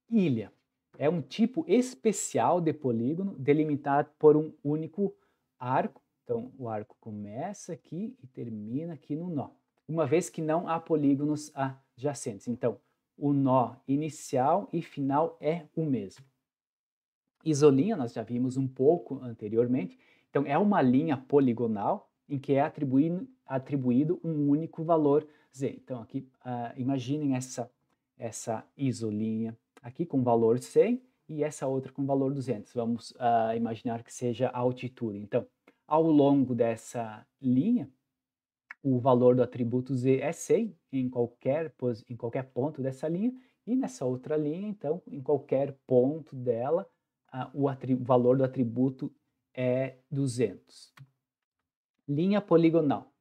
Ilha é um tipo especial de polígono delimitado por um único arco. Então, o arco começa aqui e termina aqui no nó, uma vez que não há polígonos adjacentes. Então, o nó inicial e final é o mesmo. Isolinha, nós já vimos um pouco anteriormente. Então, é uma linha poligonal em que é atribuído um único valor z. Então, aqui, imaginem essa isolinha aqui com valor 100 e essa outra com valor 200. Vamos imaginar que seja a altitude. Então, ao longo dessa linha, o valor do atributo z é 100 em qualquer ponto dessa linha, e nessa outra linha, então, em qualquer ponto dela, o valor do atributo é 200. Linha poligonal.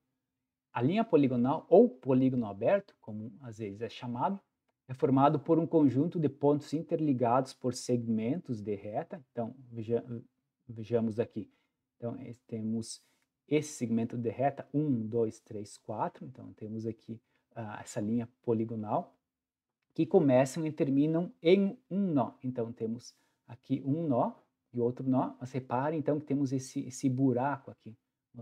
A linha poligonal, ou polígono aberto, como às vezes é chamado, é formado por um conjunto de pontos interligados por segmentos de reta. Então, vejamos aqui. Então, temos esse segmento de reta, 1, 2, 3, 4. Então, temos aqui essa linha poligonal, que começam e terminam em um nó. Então, temos aqui um nó e outro nó, mas reparem então que temos esse buraco aqui.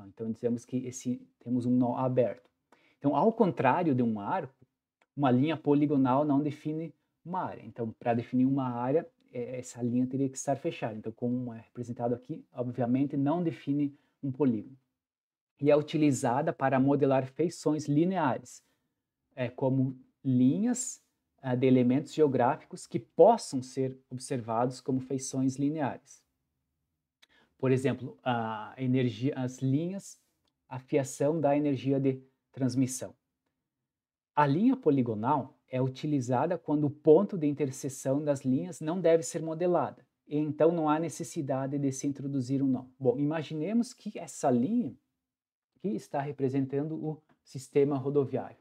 Então, dizemos que temos um nó aberto. Então, ao contrário de um arco, uma linha poligonal não define uma área. Então, para definir uma área, essa linha teria que estar fechada. Então, como é representado aqui, obviamente não define um polígono. E é utilizada para modelar feições lineares, como linhas de elementos geográficos que possam ser observados como feições lineares. Por exemplo, as linhas, a fiação da energia de transmissão. A linha poligonal é utilizada quando o ponto de interseção das linhas não deve ser modelada, e então não há necessidade de se introduzir um nó. Bom, imaginemos que essa linha aqui está representando o sistema rodoviário.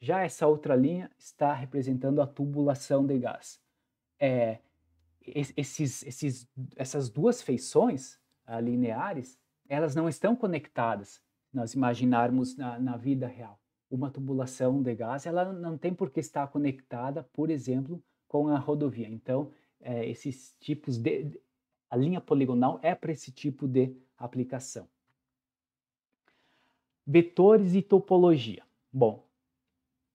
Já essa outra linha está representando a tubulação de gás. Essas duas feições lineares, elas não estão conectadas, se nós imaginarmos na vida real. Uma tubulação de gás, ela não tem por que estar conectada, por exemplo, com a rodovia. Então, esses tipos a linha poligonal é para esse tipo de aplicação. Vetores e topologia. Bom,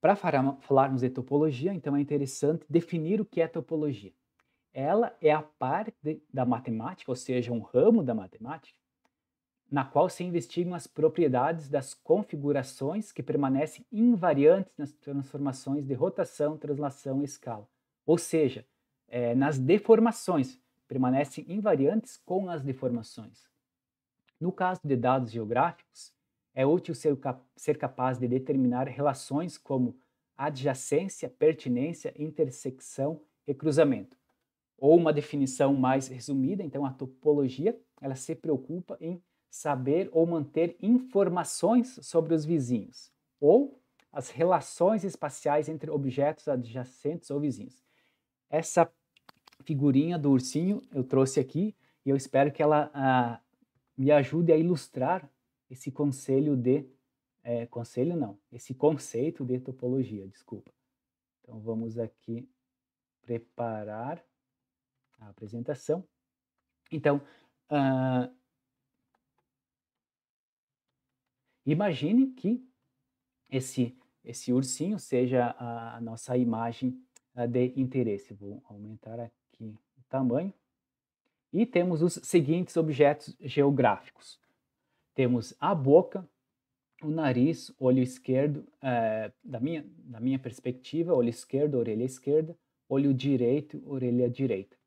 para falarmos de topologia, então é interessante definir o que é topologia. Ela é a parte da matemática, ou seja, um ramo da matemática, na qual se investigam as propriedades das configurações que permanecem invariantes nas transformações de rotação, translação e escala. Ou seja, nas deformações, permanecem invariantes com as deformações. No caso de dados geográficos, é útil ser capaz de determinar relações como adjacência, pertinência, intersecção e cruzamento. Ou uma definição mais resumida, então a topologia, ela se preocupa em saber ou manter informações sobre os vizinhos, ou as relações espaciais entre objetos adjacentes ou vizinhos. Essa figurinha do ursinho eu trouxe aqui e eu espero que ela me ajude a ilustrar esse conceito de topologia, desculpa. Então, vamos aqui preparar a apresentação. Então, imagine que esse ursinho seja a nossa imagem de interesse. Vou aumentar aqui o tamanho. E temos os seguintes objetos geográficos. Temos a boca, o nariz, olho esquerdo, da minha perspectiva, olho esquerdo, orelha esquerda, olho direito, orelha direita.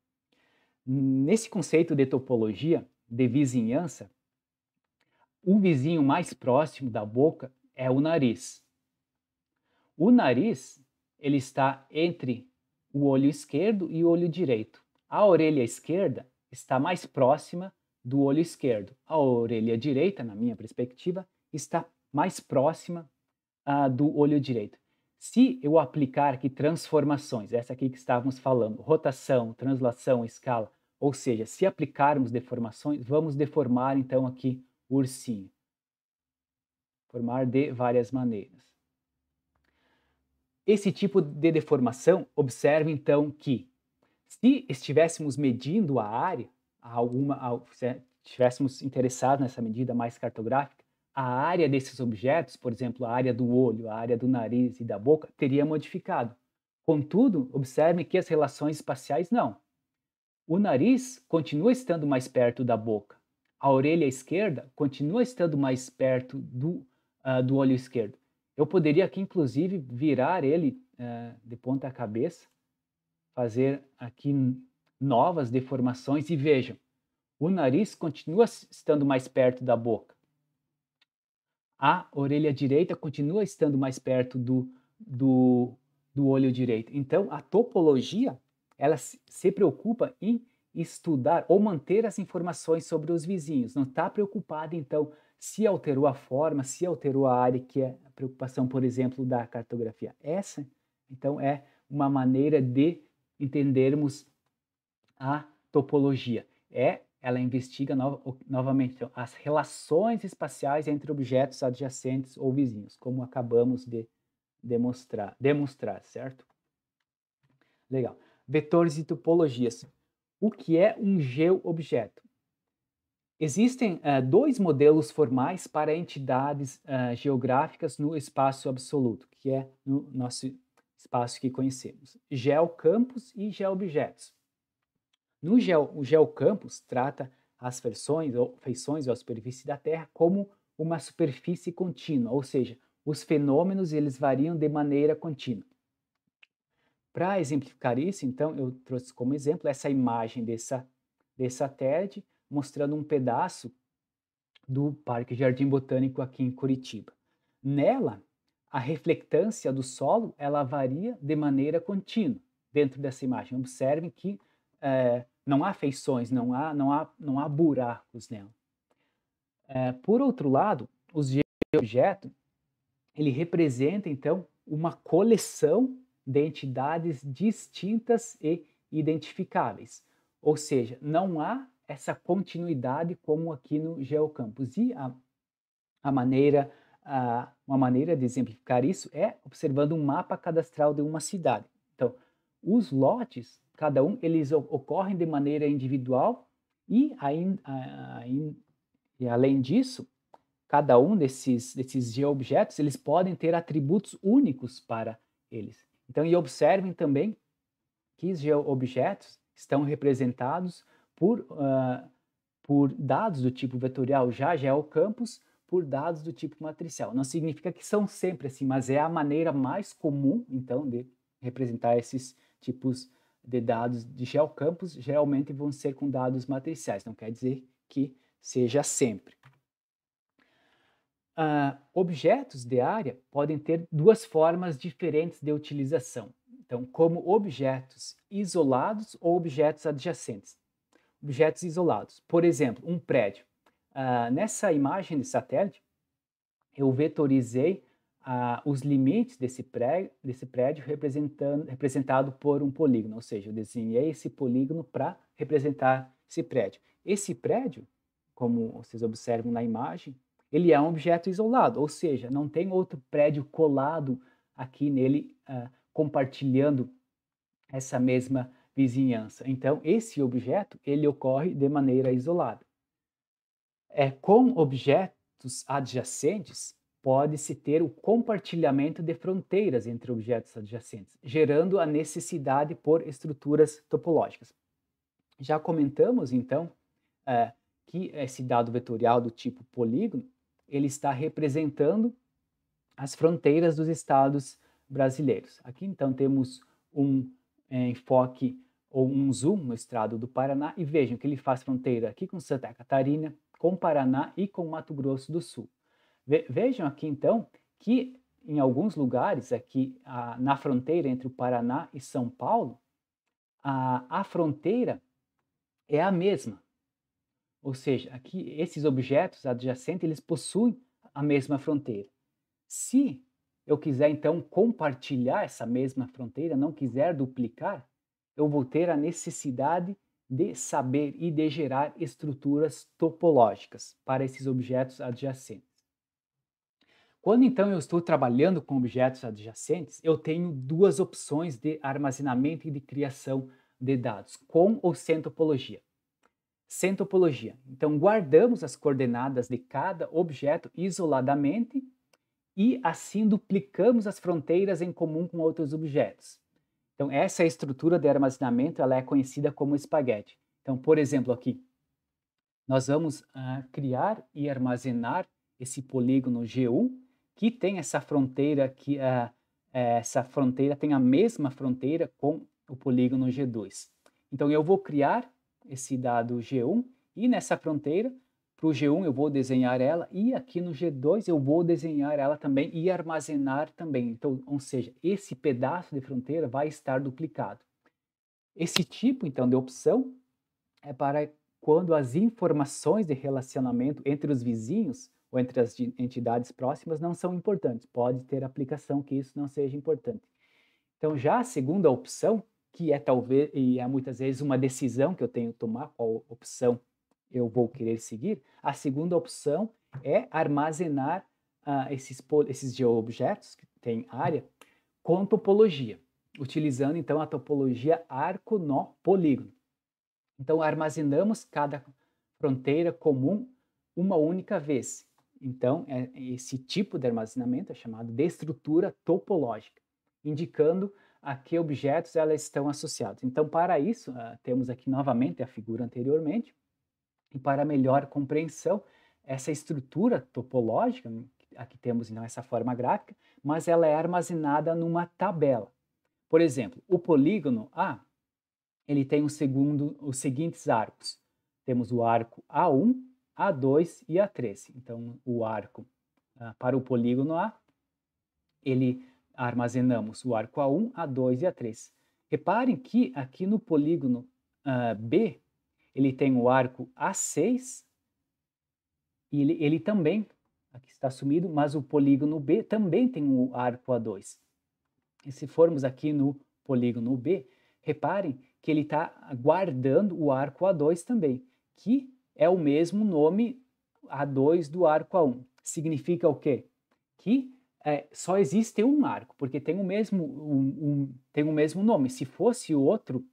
Nesse conceito de topologia, de vizinhança, o vizinho mais próximo da boca é o nariz. O nariz, ele está entre o olho esquerdo e o olho direito. A orelha esquerda está mais próxima do olho esquerdo. A orelha direita, na minha perspectiva, está mais próxima do olho direito. Se eu aplicar aqui transformações, essa aqui que estávamos falando, rotação, translação, escala, ou seja, se aplicarmos deformações, vamos deformar então aqui o ursinho. Formar de várias maneiras. Esse tipo de deformação, observe então que se estivéssemos medindo a área, se estivéssemos interessados nessa medida mais cartográfica, a área desses objetos, por exemplo, a área do olho, a área do nariz e da boca, teria modificado. Contudo, observe que as relações espaciais não. O nariz continua estando mais perto da boca. A orelha esquerda continua estando mais perto do olho esquerdo. Eu poderia aqui, inclusive, virar ele de ponta cabeça, fazer aqui novas deformações e vejam, o nariz continua estando mais perto da boca. A orelha direita continua estando mais perto do olho direito. Então, a topologia, ela se preocupa em estudar ou manter as informações sobre os vizinhos. Não está preocupada, então, se alterou a forma, se alterou a área, que é a preocupação, por exemplo, da cartografia. Essa, então, é uma maneira de entendermos a topologia. Ela investiga novamente então, as relações espaciais entre objetos adjacentes ou vizinhos, como acabamos de demonstrar, certo? Legal. Vetores e topologias. O que é um geoobjeto? Existem dois modelos formais para entidades geográficas no espaço absoluto, que é no nosso espaço que conhecemos. Geocampos e geoobjetos. O geocampus trata as feições ou a superfície da Terra como uma superfície contínua, ou seja, os fenômenos eles variam de maneira contínua. Para exemplificar isso, então, eu trouxe como exemplo essa imagem desse satélite, mostrando um pedaço do Parque Jardim Botânico aqui em Curitiba. Nela, a reflectância do solo ela varia de maneira contínua dentro dessa imagem. Observem que não há feições, não há buracos nela. Por outro lado, os geoobjetos, ele representa, então, uma coleção de entidades distintas e identificáveis. Ou seja, não há essa continuidade como aqui no geocampus. E uma maneira de exemplificar isso é observando um mapa cadastral de uma cidade. Então, os lotes, cada um, eles ocorrem de maneira individual e além disso, cada um desses geoobjetos, eles podem ter atributos únicos para eles. Então, e observem também que os geoobjetos estão representados por dados do tipo vetorial, já geocampos, por dados do tipo matricial. Não significa que são sempre assim, mas é a maneira mais comum, então, de representar esses tipos de dados de geocampos, geralmente vão ser com dados matriciais, não quer dizer que seja sempre. Objetos de área podem ter duas formas diferentes de utilização. Então, como objetos isolados ou objetos adjacentes. Objetos isolados. Por exemplo, um prédio. Nessa imagem de satélite, eu vetorizei os limites desse prédio representado por um polígono, ou seja, eu desenhei esse polígono para representar esse prédio. Esse prédio, como vocês observam na imagem, ele é um objeto isolado, ou seja, não tem outro prédio colado aqui nele compartilhando essa mesma vizinhança. Então, esse objeto, ele ocorre de maneira isolada. Com objetos adjacentes, pode-se ter o compartilhamento de fronteiras entre objetos adjacentes, gerando a necessidade por estruturas topológicas. Já comentamos, então, que esse dado vetorial do tipo polígono, ele está representando as fronteiras dos estados brasileiros. Aqui, então, temos um enfoque ou um zoom no estado do Paraná e vejam que ele faz fronteira aqui com Santa Catarina, com Paraná e com Mato Grosso do Sul. Vejam aqui, então, que em alguns lugares aqui na fronteira entre o Paraná e São Paulo, a fronteira é a mesma. Ou seja, aqui esses objetos adjacentes, eles possuem a mesma fronteira. Se eu quiser, então, compartilhar essa mesma fronteira, não quiser duplicar, eu vou ter a necessidade de saber e de gerar estruturas topológicas para esses objetos adjacentes. Quando, então, eu estou trabalhando com objetos adjacentes, eu tenho duas opções de armazenamento e de criação de dados, com ou sem topologia. Sem topologia. Então, guardamos as coordenadas de cada objeto isoladamente e assim duplicamos as fronteiras em comum com outros objetos. Então, essa estrutura de armazenamento ela é conhecida como espaguete. Então, por exemplo, aqui, nós vamos criar e armazenar esse polígono G1, que tem essa fronteira, essa fronteira tem a mesma fronteira com o polígono G2. Então, eu vou criar esse dado G1 e nessa fronteira, para o G1 eu vou desenhar ela e aqui no G2 eu vou desenhar ela também e armazenar também. Então, ou seja, esse pedaço de fronteira vai estar duplicado. Esse tipo, então, de opção é para quando as informações de relacionamento entre os vizinhos ou entre as entidades próximas não são importantes. Pode ter aplicação que isso não seja importante. Então, já a segunda opção, que é talvez, e é muitas vezes uma decisão que eu tenho que tomar, qual opção eu vou querer seguir, a segunda opção é armazenar esses geoobjetos, que tem área, com topologia, utilizando então a topologia arco-nó-polígono. Então, armazenamos cada fronteira comum uma única vez. Então, esse tipo de armazenamento é chamado de estrutura topológica, indicando a que objetos elas estão associados. Então, para isso, temos aqui novamente a figura anteriormente, e para melhor compreensão, essa estrutura topológica, aqui temos então essa forma gráfica, mas ela é armazenada numa tabela. Por exemplo, o polígono A, ele tem os seguintes arcos. Temos o arco A1, A2 e A3. Então, o arco para o polígono A, ele armazenamos o arco A1, A2 e A3. Reparem que aqui no polígono B, ele tem o arco A6 e ele também, aqui está sumido, mas o polígono B também tem o arco A2. E se formos aqui no polígono B, reparem que ele está guardando o arco A2 também, que é o mesmo nome A2 do arco A1. Significa o quê? Que só existe um arco, porque tem o mesmo nome. Se fosse outro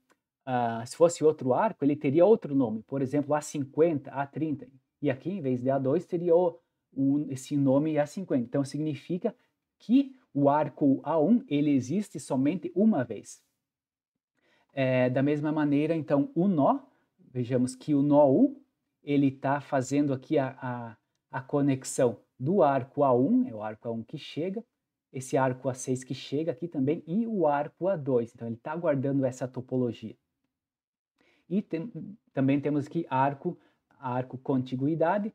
arco, ele teria outro nome, por exemplo, A50, A30. E aqui, em vez de A2, teria esse nome A50. Então, significa que o arco A1 ele existe somente uma vez. Da mesma maneira, então, o nó, vejamos que o nó 1, ele está fazendo aqui a conexão do arco A1, é o arco A1 que chega, esse arco A6 que chega aqui também, e o arco A2. Então, ele está guardando essa topologia. E também temos aqui arco contiguidade.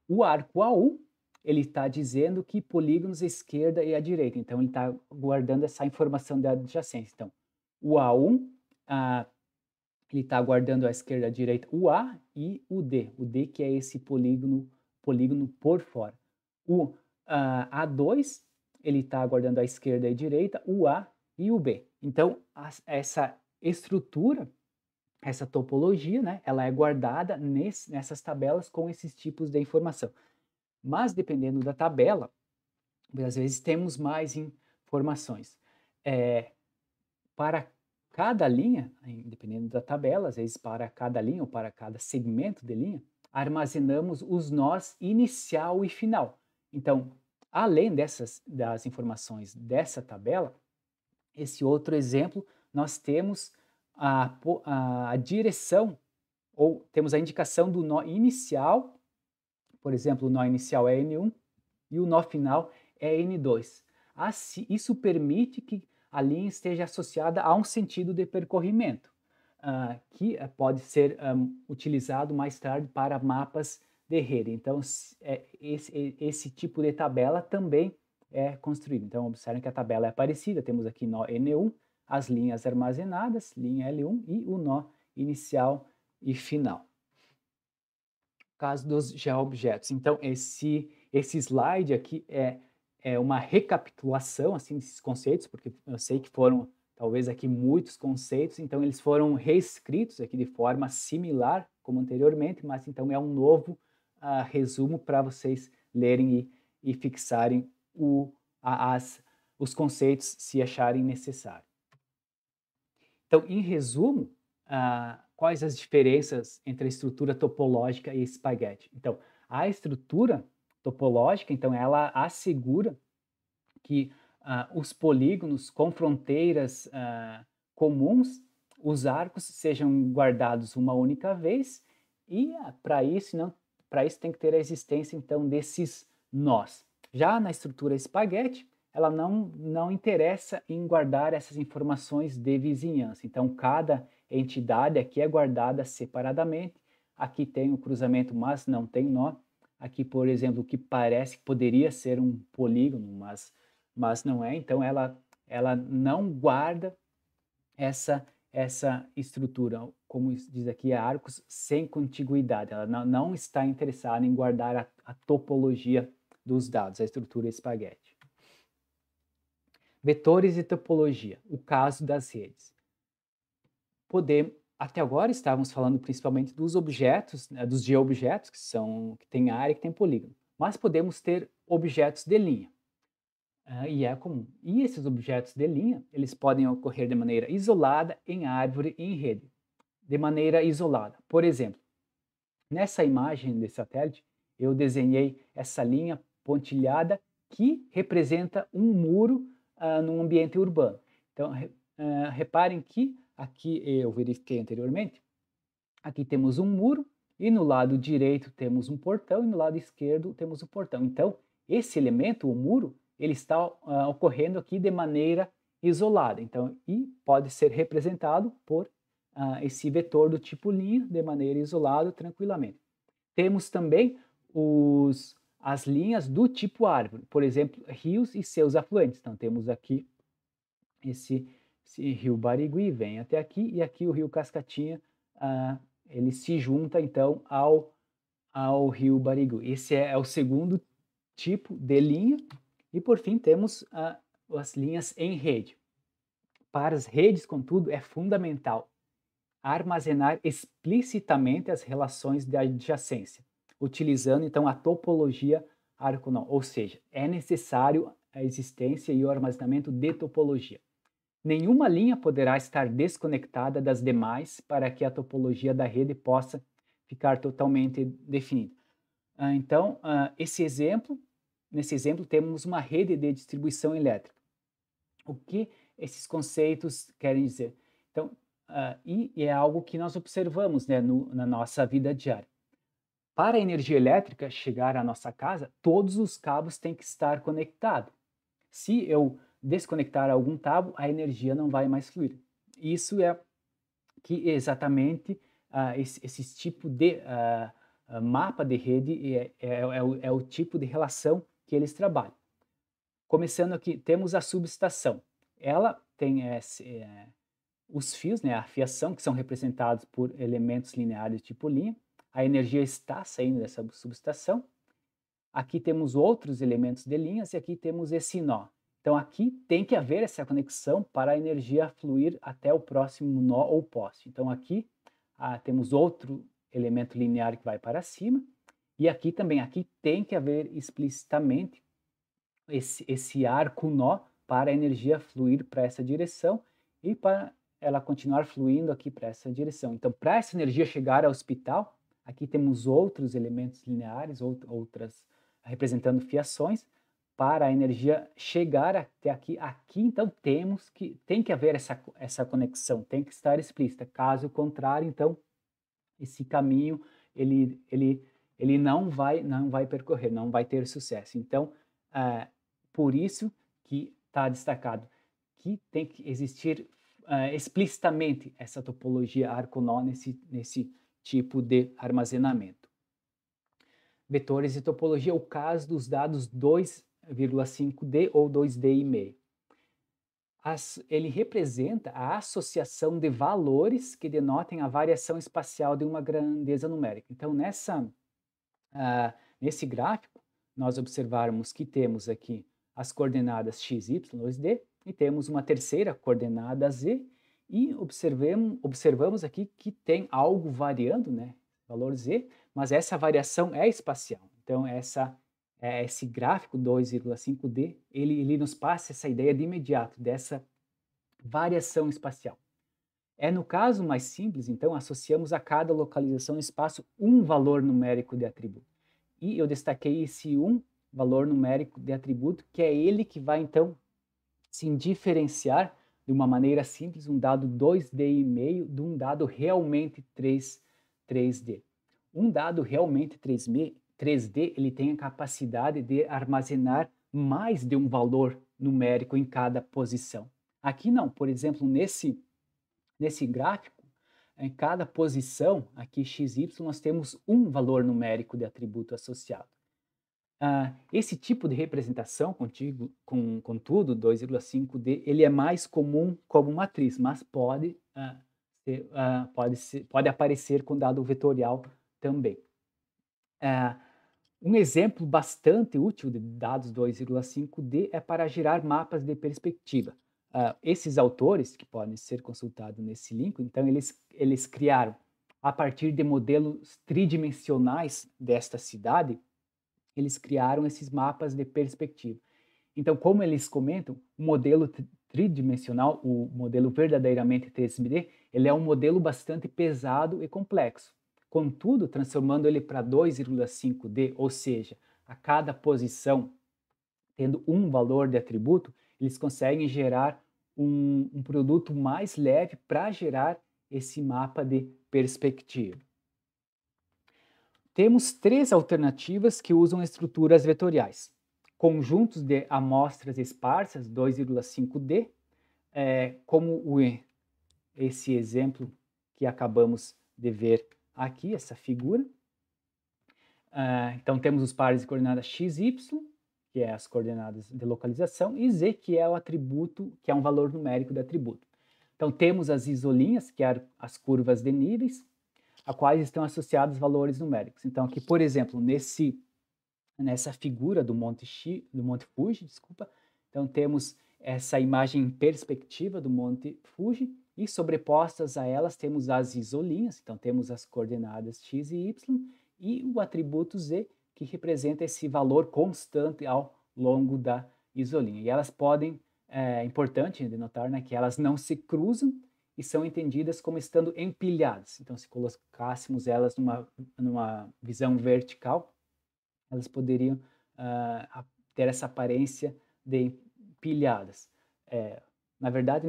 O arco A1, ele está dizendo que polígonos à esquerda e à direita. Então, ele está guardando essa informação da adjacência. Então, o A1, ele está guardando à esquerda e à direita o A e o D. O D que é esse polígono por fora. O A2, ele está guardando à esquerda e à direita o A e o B. Então, essa estrutura, essa topologia, né, ela é guardada nessas tabelas com esses tipos de informação. Mas, dependendo da tabela, às vezes temos mais informações. para cada linha, dependendo da tabela, às vezes para cada linha ou para cada segmento de linha, armazenamos os nós inicial e final. Então, além das informações dessa tabela, esse outro exemplo, nós temos a direção, ou temos a indicação do nó inicial, por exemplo, o nó inicial é N1 e o nó final é N2. Assim, isso permite que a linha esteja associada a um sentido de percorrimento, que pode ser utilizado mais tarde para mapas de rede. Então, esse tipo de tabela também é construído. Então, observem que a tabela é parecida. Temos aqui nó N1, as linhas armazenadas, linha L1 e o nó inicial e final. Caso dos geoobjetos. Então, esse slide aqui é uma recapitulação assim, desses conceitos, porque eu sei que foram talvez aqui muitos conceitos, então eles foram reescritos aqui de forma similar como anteriormente, mas então é um novo resumo para vocês lerem e fixarem os conceitos se acharem necessário. Então, em resumo, quais as diferenças entre a estrutura topológica e espaguete? Então, a estrutura topológica, então, ela assegura que os polígonos com fronteiras comuns, os arcos, sejam guardados uma única vez e para isso tem que ter a existência, então, desses nós. Já na estrutura espaguete, ela não interessa em guardar essas informações de vizinhança. Então, cada entidade aqui é guardada separadamente. Aqui tem o cruzamento, mas não tem nó. Aqui, por exemplo, o que parece que poderia ser um polígono, mas não é. Então, ela não guarda essa estrutura, como diz aqui, arcos sem contiguidade. Ela não está interessada em guardar a topologia dos dados, a estrutura espaguete. Vetores e topologia, o caso das redes. Até agora estávamos falando principalmente dos objetos, né, dos geoobjetos, que tem área e que tem polígono. Mas podemos ter objetos de linha, e é comum. E esses objetos de linha, eles podem ocorrer de maneira isolada, em árvore e em rede. De maneira isolada. Por exemplo, nessa imagem de satélite, eu desenhei essa linha pontilhada que representa um muro num ambiente urbano. Então, reparem que aqui eu verifiquei anteriormente, aqui temos um muro e no lado direito temos um portão e no lado esquerdo temos um portão. Então, esse elemento, o muro, ele está ocorrendo aqui de maneira isolada. Então, e pode ser representado por esse vetor do tipo linha de maneira isolada tranquilamente. Temos também as linhas do tipo árvore, por exemplo, rios e seus afluentes. Então, temos aqui esse rio Barigui, vem até aqui, e aqui o rio Cascatinha, ele se junta, então, ao rio Barigui. Esse é o segundo tipo de linha. E, por fim, temos as linhas em rede. Para as redes, contudo, é fundamental armazenar explicitamente as relações de adjacência, utilizando então a topologia arco-nó, ou seja, é necessário a existência e o armazenamento de topologia. Nenhuma linha poderá estar desconectada das demais para que a topologia da rede possa ficar totalmente definida. Então, nesse exemplo temos uma rede de distribuição elétrica. O que esses conceitos querem dizer? Então, e é algo que nós observamos, né, na nossa vida diária. Para a energia elétrica chegar à nossa casa, todos os cabos têm que estar conectados. Se eu desconectar algum cabo, a energia não vai mais fluir. Isso é que exatamente esse tipo de mapa de rede é o tipo de relação que eles trabalham. Começando aqui, temos a subestação. Ela tem os fios, né, a fiação, que são representados por elementos lineares tipo linha. A energia está saindo dessa subestação. Aqui temos outros elementos de linhas e aqui temos esse nó. Então aqui tem que haver essa conexão para a energia fluir até o próximo nó ou poste. Então aqui temos outro elemento linear que vai para cima e aqui também, aqui tem que haver explicitamente esse arco nó para a energia fluir para essa direção e para ela continuar fluindo aqui para essa direção. Então, para essa energia chegar ao hospital, aqui temos outros elementos lineares, outras representando fiações, para a energia chegar até aqui então tem que haver essa conexão, tem que estar explícita. Caso contrário, então, esse caminho ele não vai percorrer, não vai ter sucesso. Então, ah, por isso que está destacado que tem que existir explicitamente essa topologia arco-nó nesse tipo de armazenamento. Vetores de topologia, o caso dos dados 2,5D ou 2D e meio. Ele representa a associação de valores que denotem a variação espacial de uma grandeza numérica. Então, nesse gráfico, nós observarmos que temos aqui as coordenadas x, y, 2D, e temos uma terceira coordenada z, e observamos aqui que tem algo variando, né, valor z, mas essa variação é espacial. Então, esse gráfico 2,5D, ele nos passa essa ideia de imediato, dessa variação espacial. No caso mais simples, então, associamos a cada localização no espaço um valor numérico de atributo. E eu destaquei esse valor numérico de atributo, que é ele que vai, então, se diferenciar de uma maneira simples um dado 2D e meio de um dado realmente 3D. Um dado realmente 3D, ele tem a capacidade de armazenar mais de um valor numérico em cada posição. Aqui não, por exemplo, nesse gráfico, em cada posição, aqui x, y, nós temos um valor numérico de atributo associado. Esse tipo de representação, contudo, 2,5D, ele é mais comum como matriz, mas pode aparecer com dado vetorial também. Um exemplo bastante útil de dados 2,5D é para gerar mapas de perspectiva. Esses autores, que podem ser consultados nesse link, então eles criaram, a partir de modelos tridimensionais desta cidade, eles criaram esses mapas de perspectiva. Então, como eles comentam, o modelo tridimensional, o modelo verdadeiramente 3D, ele é um modelo bastante pesado e complexo. Contudo, transformando ele para 2,5D, ou seja, a cada posição tendo um valor de atributo, eles conseguem gerar um produto mais leve para gerar esse mapa de perspectiva. Temos três alternativas que usam estruturas vetoriais. Conjuntos de amostras esparsas, 2,5D, como esse exemplo que acabamos de ver aqui, essa figura. Então, temos os pares de coordenadas x, y, que é as coordenadas de localização, e z, que é o atributo, que é um valor numérico de atributo. Então, temos as isolinhas, que é as curvas de níveis, a quais estão associados valores numéricos. Então, aqui, por exemplo, nessa figura do Monte Fuji, então temos essa imagem em perspectiva do Monte Fuji, e sobrepostas a elas temos as isolinhas, então temos as coordenadas x e y, e o atributo z, que representa esse valor constante ao longo da isolinha. E elas podem, é importante de notar, né, que elas não se cruzam, e são entendidas como estando empilhadas. Então, se colocássemos elas numa visão vertical, elas poderiam ter essa aparência de empilhadas. Na verdade,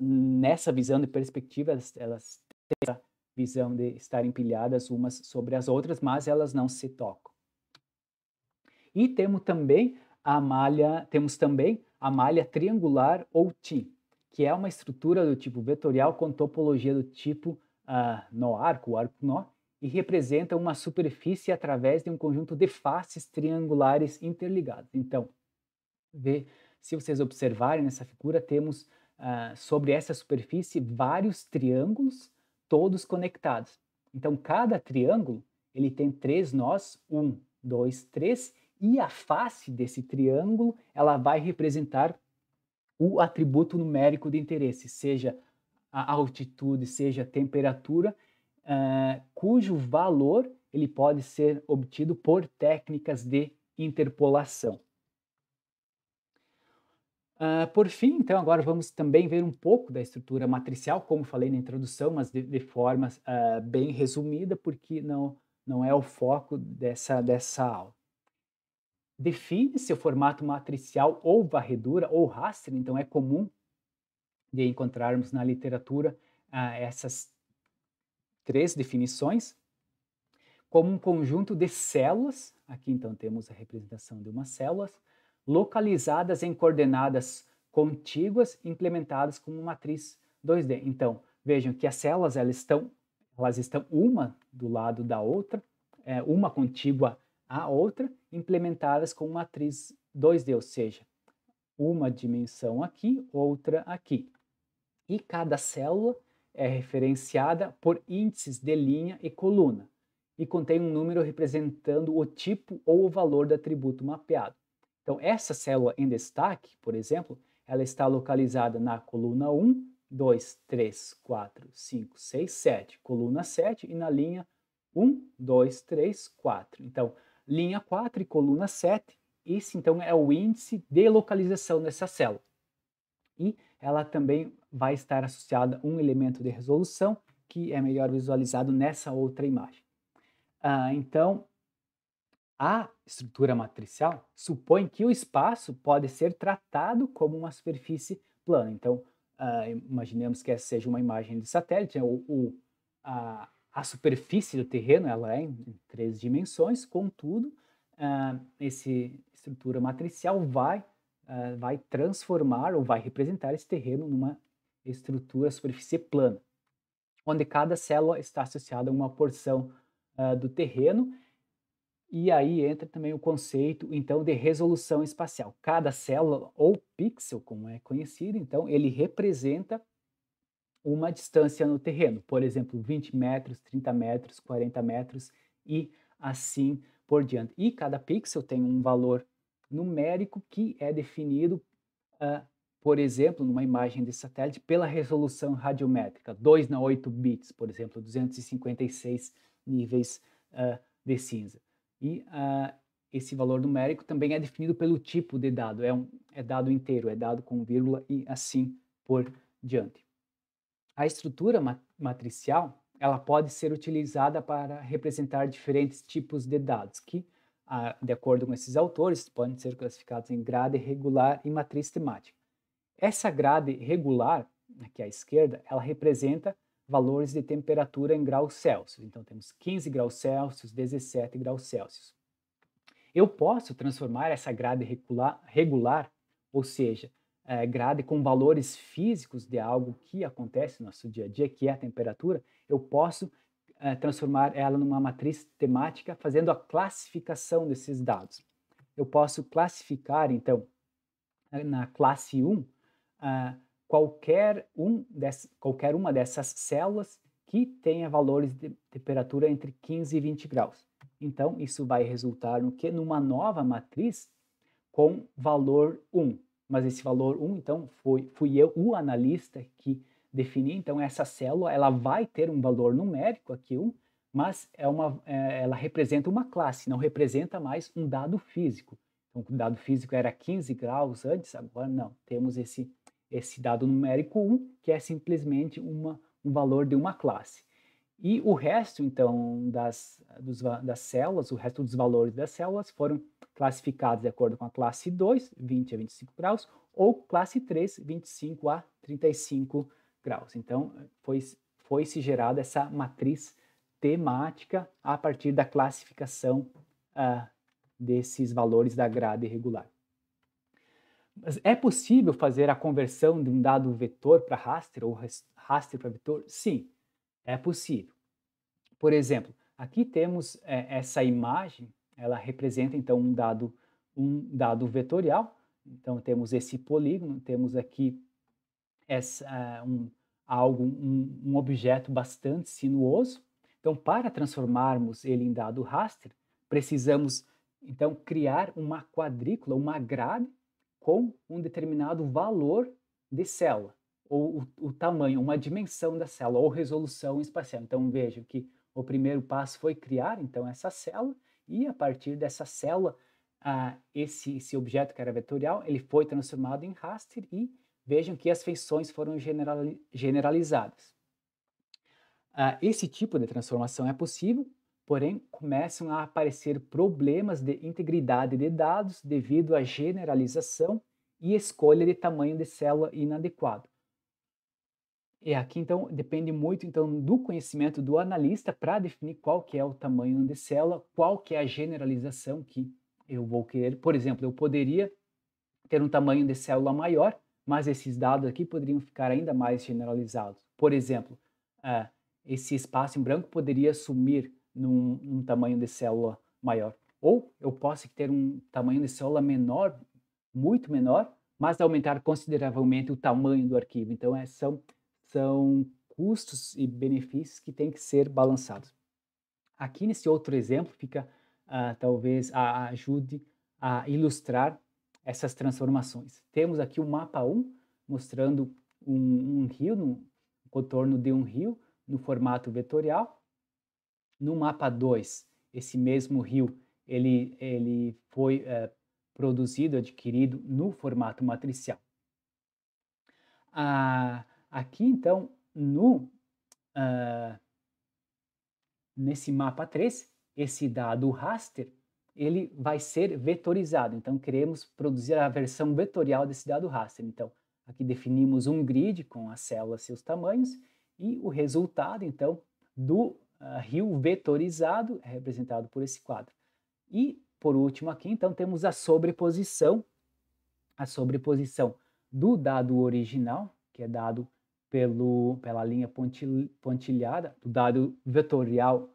nessa visão de perspectiva, elas têm essa visão de estar empilhadas umas sobre as outras, mas elas não se tocam. E temos também a malha triangular ou TIM, que é uma estrutura do tipo vetorial com topologia do tipo arco-nó, e representa uma superfície através de um conjunto de faces triangulares interligadas. Então, se vocês observarem nessa figura, temos sobre essa superfície vários triângulos, todos conectados. Então, cada triângulo ele tem 3 nós, 1, 2, 3, e a face desse triângulo ela vai representar o atributo numérico de interesse, seja a altitude, seja a temperatura, cujo valor ele pode ser obtido por técnicas de interpolação. Por fim, então, agora vamos também ver um pouco da estrutura matricial, como falei na introdução, mas de forma bem resumida, porque não é o foco dessa aula. Define-se o formato matricial ou varredura ou raster, então é comum de encontrarmos na literatura essas três definições, como um conjunto de células, aqui então temos a representação de umas células, localizadas em coordenadas contíguas implementadas como matriz 2D. Então, vejam que as células elas estão uma do lado da outra, uma contígua à outra, implementadas com matriz 2D, ou seja, uma dimensão aqui, outra aqui. E cada célula é referenciada por índices de linha e coluna e contém um número representando o tipo ou o valor do atributo mapeado. Então, essa célula em destaque, por exemplo, ela está localizada na coluna 1, 2, 3, 4, 5, 6, 7, coluna 7 e na linha 1, 2, 3, 4. Então, linha 4 e coluna 7, esse então é o índice de localização dessa célula. E ela também vai estar associada a um elemento de resolução que é melhor visualizado nessa outra imagem. Então, a estrutura matricial supõe que o espaço pode ser tratado como uma superfície plana. Então, imaginemos que essa seja uma imagem de satélite, né? A superfície do terreno ela é em três dimensões, contudo, essa estrutura matricial vai transformar ou vai representar esse terreno numa estrutura superfície plana, onde cada célula está associada a uma porção do terreno. E aí entra também o conceito, então, de resolução espacial. Cada célula, ou pixel, como é conhecido, então, ele representa uma distância no terreno. Por exemplo, 20 metros, 30 metros, 40 metros e assim por diante. E cada pixel tem um valor numérico que é definido, por exemplo, numa imagem de satélite, pela resolução radiométrica, 2 na 8 bits, por exemplo, 256 níveis de cinza. E esse valor numérico também é definido pelo tipo de dado, é dado inteiro, é dado com vírgula e assim por diante. A estrutura matricial ela pode ser utilizada para representar diferentes tipos de dados que, de acordo com esses autores, podem ser classificados em grade regular e matriz temática. Essa grade regular, aqui à esquerda, ela representa valores de temperatura em graus Celsius. Então, temos 15 graus Celsius, 17 graus Celsius. Eu posso transformar essa grade regular, ou seja, grade com valores físicos de algo que acontece no nosso dia a dia, que é a temperatura, eu posso transformar ela numa matriz temática fazendo a classificação desses dados. Eu posso classificar, então, na classe 1, qualquer uma dessas células que tenha valores de temperatura entre 15 e 20 graus. Então, isso vai resultar no quê? Numa nova matriz com valor 1. Mas esse valor 1, então, fui eu, o analista, que defini. Então, essa célula ela vai ter um valor numérico, aqui 1, mas ela representa uma classe, não representa mais um dado físico. Então, o dado físico era 15 graus antes, agora não. Temos esse dado numérico 1, que é simplesmente um valor de uma classe. E o resto, então, das células, o resto dos valores das células foram classificados de acordo com a classe 2, 20 a 25 graus, ou classe 3, 25 a 35 graus. Então, foi-se gerada essa matriz temática a partir da classificação desses valores da grade regular. Mas é possível fazer a conversão de um dado vetor para raster ou raster para vetor? Sim, é possível. Por exemplo, aqui temos essa imagem, ela representa então um dado vetorial. Então temos esse polígono, temos aqui um objeto bastante sinuoso. Então, para transformarmos ele em dado raster, precisamos então criar uma quadrícula, uma grade com um determinado valor de célula, ou o tamanho, uma dimensão da célula, ou resolução espacial. Então vejam que o primeiro passo foi criar então essa célula, e a partir dessa célula esse objeto que era vetorial, ele foi transformado em raster e vejam que as feições foram generalizadas. Esse tipo de transformação é possível, porém começam a aparecer problemas de integridade de dados devido à generalização e escolha de tamanho de célula inadequado. E aqui então depende muito então do conhecimento do analista para definir qual que é o tamanho de célula, qual que é a generalização que eu vou querer. Por exemplo, eu poderia ter um tamanho de célula maior, mas esses dados aqui poderiam ficar ainda mais generalizados. Por exemplo, ah, esse espaço em branco poderia sumir num tamanho de célula maior. Ou eu posso ter um tamanho de célula menor, muito menor, mas aumentar consideravelmente o tamanho do arquivo. Então, são custos e benefícios que têm que ser balançados. Aqui nesse outro exemplo fica, talvez ajude a ilustrar essas transformações. Temos aqui o mapa 1, mostrando um rio, um contorno de um rio, no formato vetorial. No mapa 2, esse mesmo rio, ele foi produzido, adquirido no formato matricial. Aqui, então, nesse mapa 3, esse dado raster, ele vai ser vetorizado. Então, queremos produzir a versão vetorial desse dado raster. Então, aqui definimos um grid com as células e seus tamanhos e o resultado, então, do rio vetorizado é representado por esse quadro. E, por último, aqui, então, temos a sobreposição do dado original, que é dado pela linha pontilhada, do dado vetorial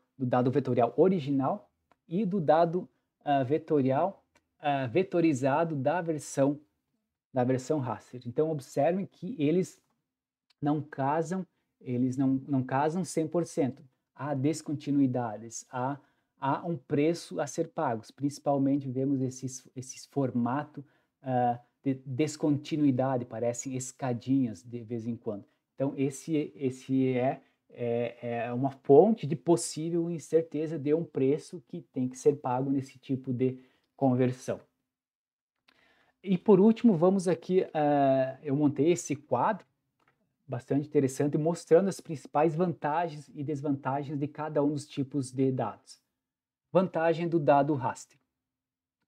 original e do dado vetorial vetorizado da versão raster. Então, observem que eles não casam 100%. Há descontinuidades, há um preço a ser pago. Principalmente vemos esses formatos de descontinuidade, parecem escadinhas de vez em quando. Então, esse é uma fonte de possível incerteza de um preço que tem que ser pago nesse tipo de conversão. E por último, vamos aqui, eu montei esse quadro bastante interessante, mostrando as principais vantagens e desvantagens de cada um dos tipos de dados. Vantagem do dado raster.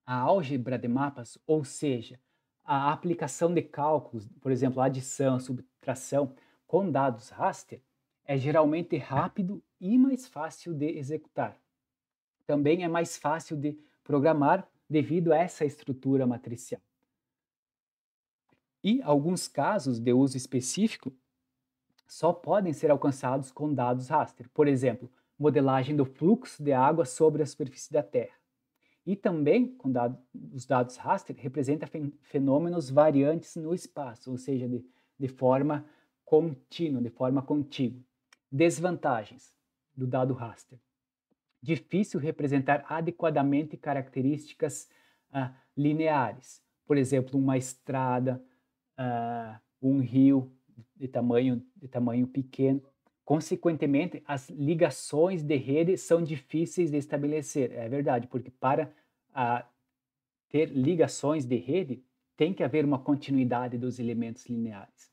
A álgebra de mapas, ou seja, a aplicação de cálculos, por exemplo, adição, subtração, com dados raster, é geralmente rápido e mais fácil de executar. Também é mais fácil de programar devido a essa estrutura matricial. E alguns casos de uso específico só podem ser alcançados com dados raster. Por exemplo, modelagem do fluxo de água sobre a superfície da Terra. E também, os dados raster representam fenômenos variantes no espaço, ou seja, de forma contínua, de forma contígua. Desvantagens do dado raster. Difícil representar adequadamente características lineares. Por exemplo, uma estrada, um rio de tamanho pequeno. Consequentemente, as ligações de rede são difíceis de estabelecer. É verdade, porque para ter ligações de rede, tem que haver uma continuidade dos elementos lineares.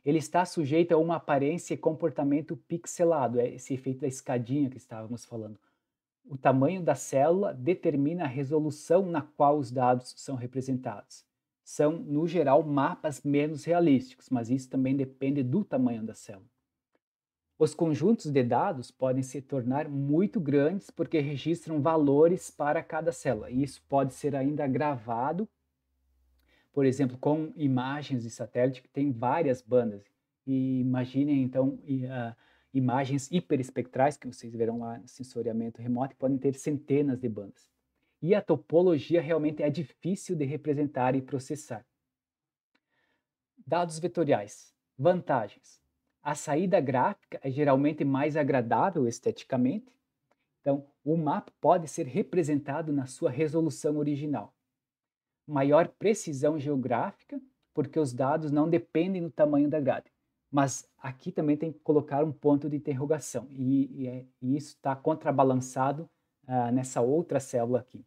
Ele está sujeito a uma aparência e comportamento pixelado, é esse efeito da escadinha que estávamos falando. O tamanho da célula determina a resolução na qual os dados são representados. São, no geral, mapas menos realísticos, mas isso também depende do tamanho da célula. Os conjuntos de dados podem se tornar muito grandes porque registram valores para cada célula. E isso pode ser ainda agravado, por exemplo, com imagens de satélite que tem várias bandas. E imaginem, então, imagens hiperespectrais, que vocês verão lá no sensoriamento remoto, que podem ter centenas de bandas. E a topologia realmente é difícil de representar e processar. Dados vetoriais. Vantagens. A saída gráfica é geralmente mais agradável esteticamente. Então, o mapa pode ser representado na sua resolução original. Maior precisão geográfica, porque os dados não dependem do tamanho da grade. Mas aqui também tem que colocar um ponto de interrogação, e isso está contrabalançado nessa outra célula aqui.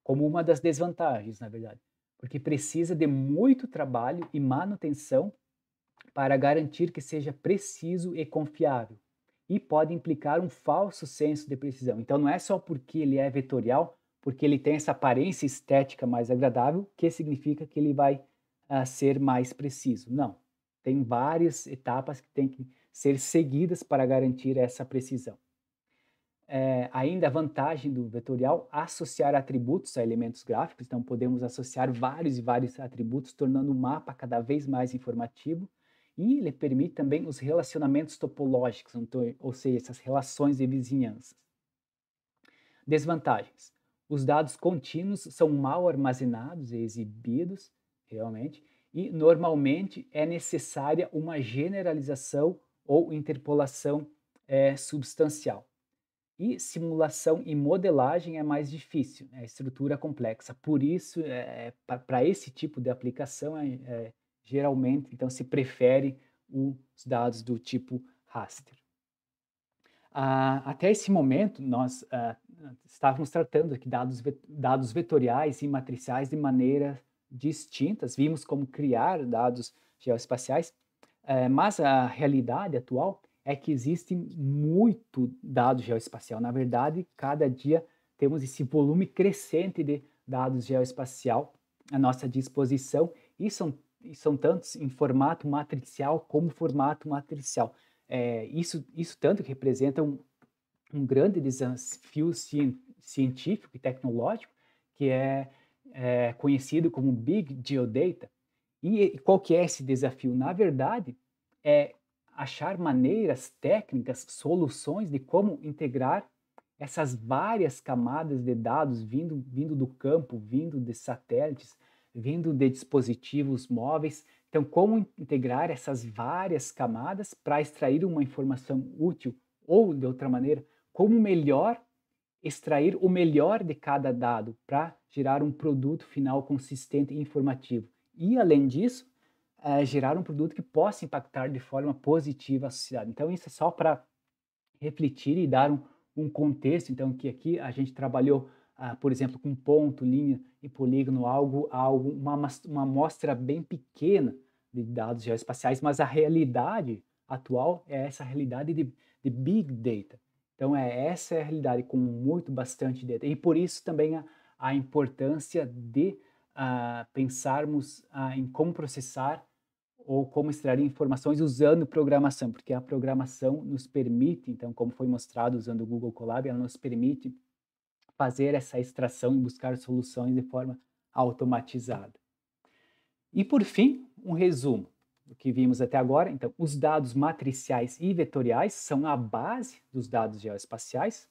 como uma das desvantagens, na verdade, porque precisa de muito trabalho e manutenção para garantir que seja preciso e confiável, e pode implicar um falso senso de precisão. Então, não é só porque ele é vetorial, porque ele tem essa aparência estética mais agradável, que significa que ele vai ser mais preciso. Não. Tem várias etapas que têm que ser seguidas para garantir essa precisão. Ainda a vantagem do vetorial, associar atributos a elementos gráficos, então podemos associar vários e vários atributos, tornando o mapa cada vez mais informativo, e ele permite também os relacionamentos topológicos, então, ou seja, essas relações de vizinhança. Desvantagens. Os dados contínuos são mal armazenados e exibidos, realmente, e normalmente é necessária uma generalização ou interpolação substancial. E simulação e modelagem é mais difícil, é estrutura complexa. Por isso, para esse tipo de aplicação, geralmente, então, se prefere os dados do tipo raster. Até esse momento, nós estávamos tratando aqui dados vetoriais e matriciais de maneira distintas, vimos como criar dados geoespaciais, mas a realidade atual é que existe muito dado geoespacial. Na verdade, cada dia temos esse volume crescente de dados geoespacial à nossa disposição e são tantos em formato matricial como formato matricial. Isso tanto que representa um grande desafio científico e tecnológico, que é conhecido como Big Geodata. E qual que é esse desafio? Na verdade, é achar maneiras técnicas, soluções de como integrar essas várias camadas de dados vindo do campo, vindo de satélites, vindo de dispositivos móveis. Então, como integrar essas várias camadas para extrair uma informação útil ou, de outra maneira, como melhor extrair o melhor de cada dado para gerar um produto final consistente e informativo. E, além disso, gerar um produto que possa impactar de forma positiva a sociedade. Então, isso é só para refletir e dar um contexto. Então, que aqui a gente trabalhou, por exemplo, com ponto, linha e polígono, uma amostra bem pequena de dados geoespaciais, mas a realidade atual é essa realidade de Big Data. Então, essa é a realidade com bastante data. E por isso também a importância de pensarmos em como processar ou como extrair informações usando programação, porque a programação nos permite, então, como foi mostrado usando o Google Colab, ela nos permite fazer essa extração e buscar soluções de forma automatizada. E, por fim, um resumo do que vimos até agora. Então, os dados matriciais e vetoriais são a base dos dados geoespaciais.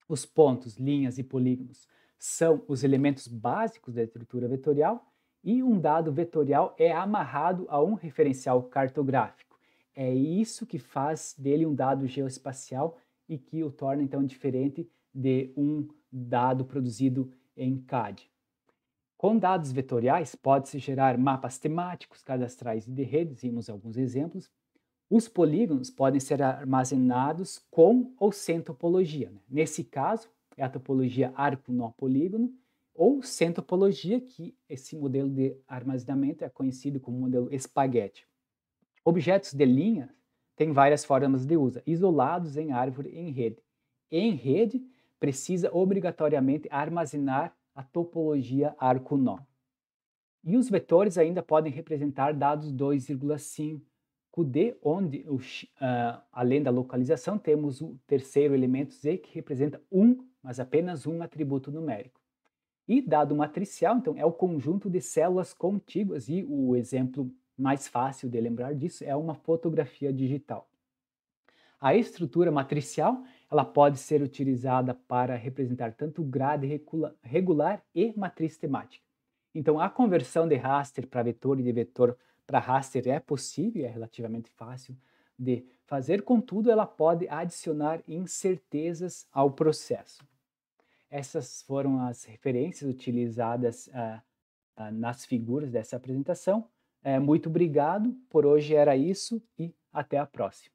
Os pontos, linhas e polígonos são os elementos básicos da estrutura vetorial e um dado vetorial é amarrado a um referencial cartográfico. É isso que faz dele um dado geoespacial e que o torna, então, diferente de um dado produzido em CAD. Com dados vetoriais, pode-se gerar mapas temáticos, cadastrais e de redes, vimos alguns exemplos. Os polígonos podem ser armazenados com ou sem topologia. Né? Nesse caso, é a topologia arco-nó-polígono ou sem topologia, que esse modelo de armazenamento é conhecido como modelo espaguete. Objetos de linha têm várias formas de uso, isolados em árvore e em rede. Em rede, precisa obrigatoriamente armazenar a topologia arco-nó. E os vetores ainda podem representar dados 2,5D, onde, além da localização, temos o terceiro elemento Z, que representa mas apenas um atributo numérico. E dado matricial, então, é o conjunto de células contíguas, e o exemplo mais fácil de lembrar disso é uma fotografia digital. A estrutura matricial ela pode ser utilizada para representar tanto grade regular e matriz temática. Então, a conversão de raster para vetor e de vetor para raster é possível, é relativamente fácil de fazer, contudo, ela pode adicionar incertezas ao processo. Essas foram as referências utilizadas nas figuras dessa apresentação. Muito obrigado, por hoje era isso e até a próxima.